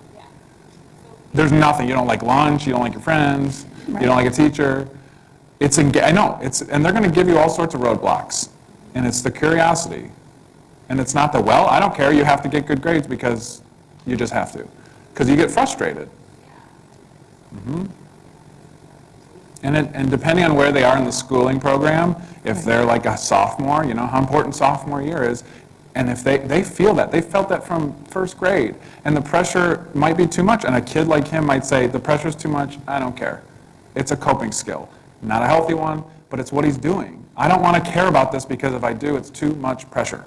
There's nothing. You don't like lunch, you don't like your friends, you don't like a teacher. I know, and they're going to give you all sorts of roadblocks. And it's the curiosity. And it's not the, well, I don't care, you have to get good grades because you just have to. Because you get frustrated. And depending on where they are in the schooling program, if they're like a sophomore, you know how important sophomore year is, and if they feel that, they felt that from first grade, and the pressure might be too much, and a kid like him might say, the pressure's too much, I don't care. It's a coping skill. Not a healthy one, but it's what he's doing. I don't want to care about this because if I do, it's too much pressure.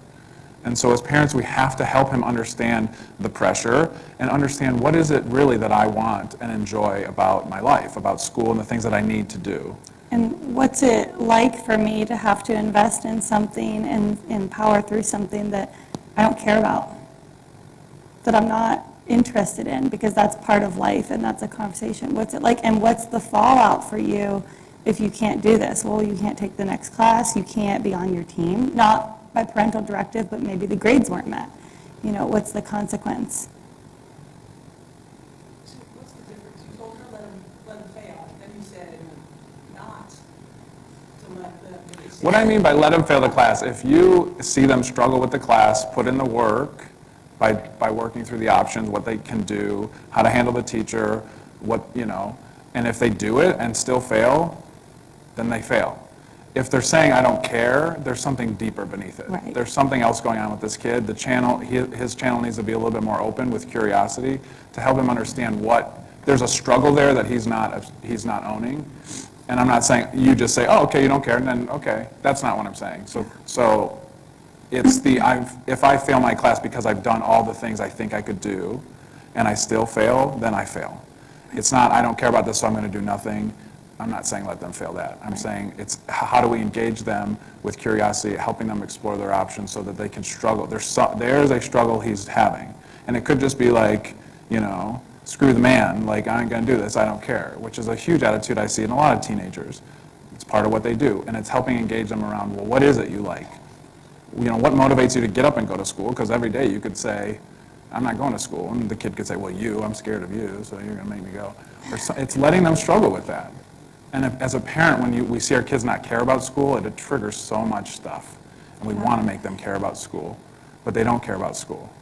And so as parents, we have to help him understand the pressure and understand what is it really that I want and enjoy about my life, about school and the things that I need to do. And what's it like for me to have to invest in something and power through something that I don't care about, that I'm not interested in, because that's part of life and that's a conversation. What's it like, and what's the fallout for you if you can't do this? Well, you can't take the next class, you can't be on your team, not by parental directive, but maybe the grades weren't met. You know, what's the consequence? What's the difference? You told her let them fail, then you said not to let them. What I mean by let them fail the class, if you see them struggle with the class, put in the work by working through the options, what they can do, how to handle the teacher, and if they do it and still fail, then they fail. If they're saying, I don't care, there's something deeper beneath it. Right. There's something else going on with this kid. The channel, his channel needs to be a little bit more open with curiosity to help him understand there's a struggle there that he's not owning. And I'm not saying, you just say, oh, okay, you don't care, and then, okay. That's not what I'm saying. So it's if I fail my class because I've done all the things I think I could do, and I still fail, then I fail. It's not, I don't care about this, so I'm going to do nothing. I'm not saying let them fail that. I'm saying it's how do we engage them with curiosity, helping them explore their options so that they can struggle. There's a struggle he's having. And it could just be like, screw the man, like I ain't gonna do this, I don't care, which is a huge attitude I see in a lot of teenagers. It's part of what they do. And it's helping engage them around, well, what is it you like? What motivates you to get up and go to school? Because every day you could say, I'm not going to school. And the kid could say, well, I'm scared of you, so you're gonna make me go. It's letting them struggle with that. And as a parent, when we see our kids not care about school, it triggers so much stuff. And we want to make them care about school, but they don't care about school.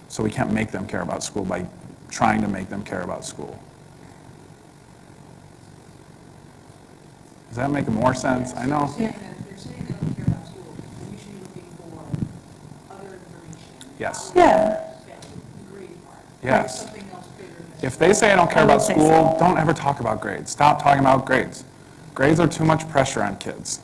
So we can't make them care about school by trying to make them care about school. Does that make more sense? I know. Yes. Yeah. Yes. If they say I don't care about school, don't ever talk about grades. Stop talking about grades. Grades are too much pressure on kids.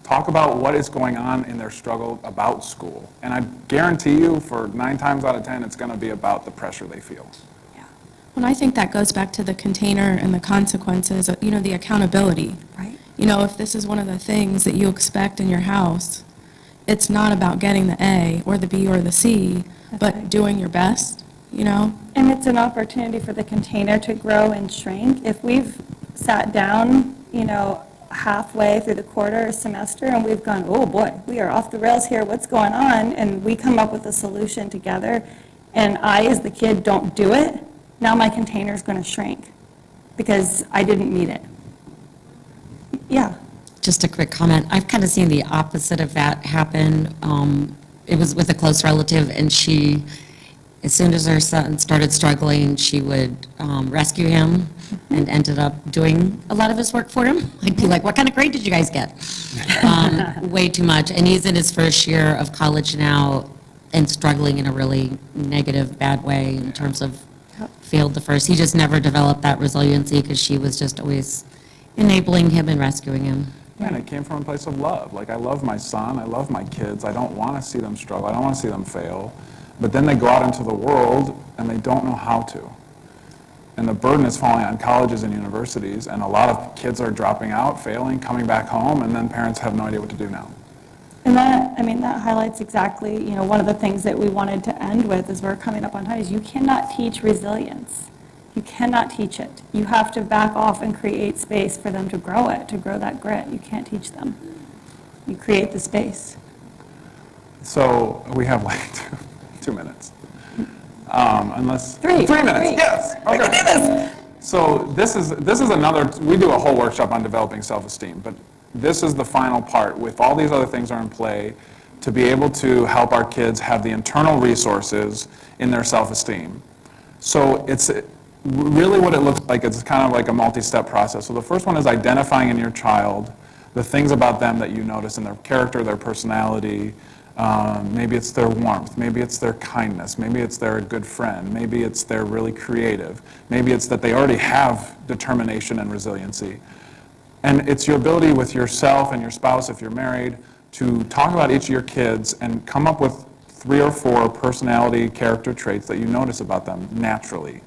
Talk about what is going on in their struggle about school. And I guarantee you, for 9 times out of 10, it's going to be about the pressure they feel. And I think that goes back to the container and the consequences, the accountability. Right. If this is one of the things that you expect in your house, it's not about getting the A or the B or the C, but doing your best, And it's an opportunity for the container to grow and shrink. If we've sat down, halfway through the quarter or semester and we've gone, oh boy, we are off the rails here, what's going on? And we come up with a solution together, and I, as the kid, don't do it, now my container is going to shrink because I didn't meet it. Yeah. Just a quick comment. I've kind of seen the opposite of that happen. It was with a close relative, and she, as soon as her son started struggling, she would rescue him and ended up doing a lot of his work for him. I'd be like, what kind of grade did you guys get? Way too much. And he's in his first year of college now and struggling in a really negative, bad way in terms of failed the first. He just never developed that resiliency because she was just always enabling him and rescuing him. And it came from a place of love. Like, I love my son, I love my kids, I don't want to see them struggle, I don't want to see them fail. But then they go out into the world and they don't know how to. And the burden is falling on colleges and universities, and a lot of kids are dropping out, failing, coming back home, and then parents have no idea what to do now. And that highlights exactly, one of the things that we wanted to end with as we're coming up on time is you cannot teach resilience. You cannot teach it. You have to back off and create space for them to grow it, to grow that grit. You can't teach them. You create the space. So we have like 2 minutes. Unless... 3 minutes, 3. yes. Okay. I can do this. So this is another, we do a whole workshop on developing self-esteem, but this is the final part. With all these other things are in play to be able to help our kids have the internal resources in their self-esteem. So it's really what it looks like. It's kind of like a multi-step process. So the first one is identifying in your child the things about them that you notice in their character, their personality. Maybe it's their warmth, maybe it's their kindness, maybe it's they're a good friend, maybe it's they're really creative, maybe it's that they already have determination and resiliency. And it's your ability with yourself and your spouse, if you're married, to talk about each of your kids and come up with 3 or 4 personality character traits that you notice about them naturally.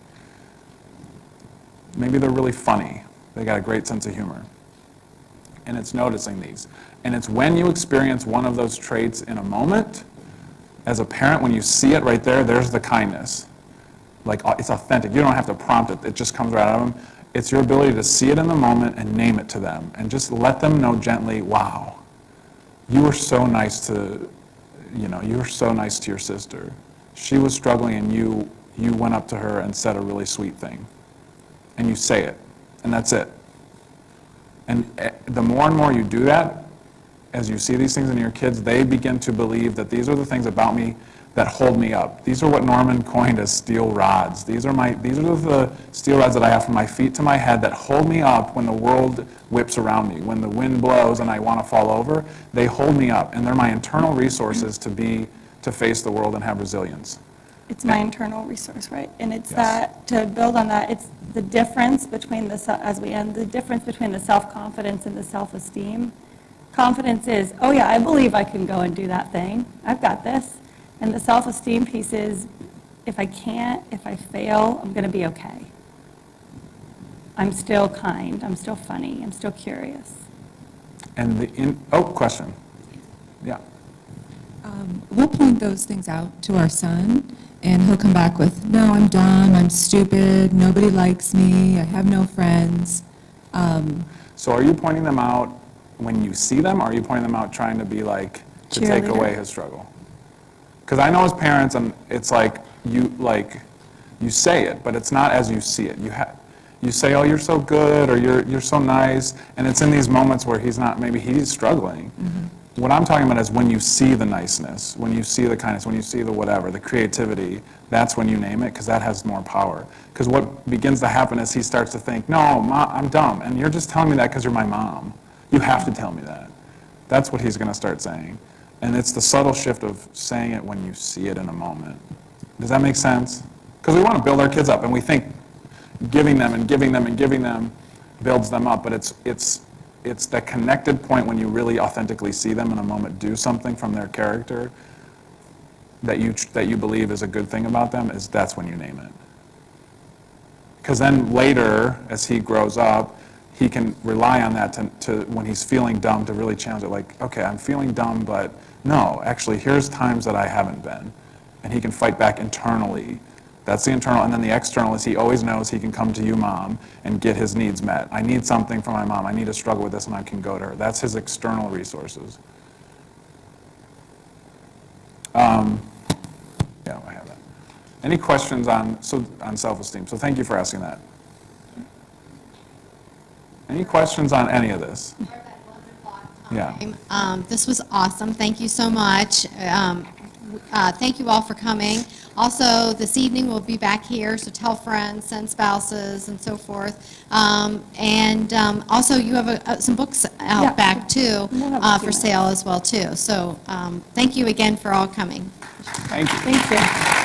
Maybe they're really funny, they got a great sense of humor. And it's noticing these. And it's when you experience one of those traits in a moment, as a parent, when you see it right there, there's the kindness. Like, it's authentic. You don't have to prompt it. It just comes right out of them. It's your ability to see it in the moment and name it to them. And just let them know gently, wow, you were so nice to, you were so nice to your sister. She was struggling and you went up to her and said a really sweet thing. And you say it. And that's it. And the more and more you do that, as you see these things in your kids, they begin to believe that these are the things about me that hold me up. These are what Norman coined as steel rods. These are the steel rods that I have from my feet to my head that hold me up when the world whips around me. When the wind blows and I want to fall over, they hold me up. And they're my internal resources to face the world and have resilience. It's my internal resource, right? And it's that, to build on that, it's the difference between the difference between the self-confidence and the self-esteem. Confidence is, oh yeah, I believe I can go and do that thing. I've got this. And the self-esteem piece is, if I can't, if I fail, I'm going to be okay. I'm still kind. I'm still funny. I'm still curious. And question. Yeah. We'll point those things out to our son, and he'll come back with, no, I'm dumb, I'm stupid, nobody likes me, I have no friends. So are you pointing them out when you see them, or are you pointing them out trying to be like, to take away his struggle? Because I know as parents, and it's like you say it, but it's not as you see it. You say, oh, you're so good, or you're so nice, and it's in these moments where maybe he's struggling. What I'm talking about is when you see the niceness, when you see the kindness, when you see the whatever, the creativity, that's when you name it, because that has more power. Because what begins to happen is he starts to think, no, Mom, I'm dumb, and you're just telling me that because you're my mom. You have to tell me that. That's what he's going to start saying. And it's the subtle shift of saying it when you see it in a moment. Does that make sense? Because we want to build our kids up, and we think giving them and giving them and giving them builds them up, but it's that connected point when you really authentically see them in a moment do something from their character that you believe is a good thing about them, that's when you name it. Because then later, as he grows up, he can rely on that to when he's feeling dumb, to really challenge it, like, okay, I'm feeling dumb, but no, actually, here's times that I haven't been. And he can fight back internally. That's the internal, and then the external is he always knows he can come to you, Mom, and get his needs met. I need something from my mom. I need to struggle with this, and I can go to her. That's his external resources. Yeah, I have that. Any questions on self-esteem? So thank you for asking that. Any questions on any of this? Yeah. This was awesome. Thank you so much. Thank you all for coming. Also, this evening we'll be back here, so tell friends, send spouses, and so forth. Also, you have some books out back too for sale as well too. So thank you again for all coming. Thank you. Thank you.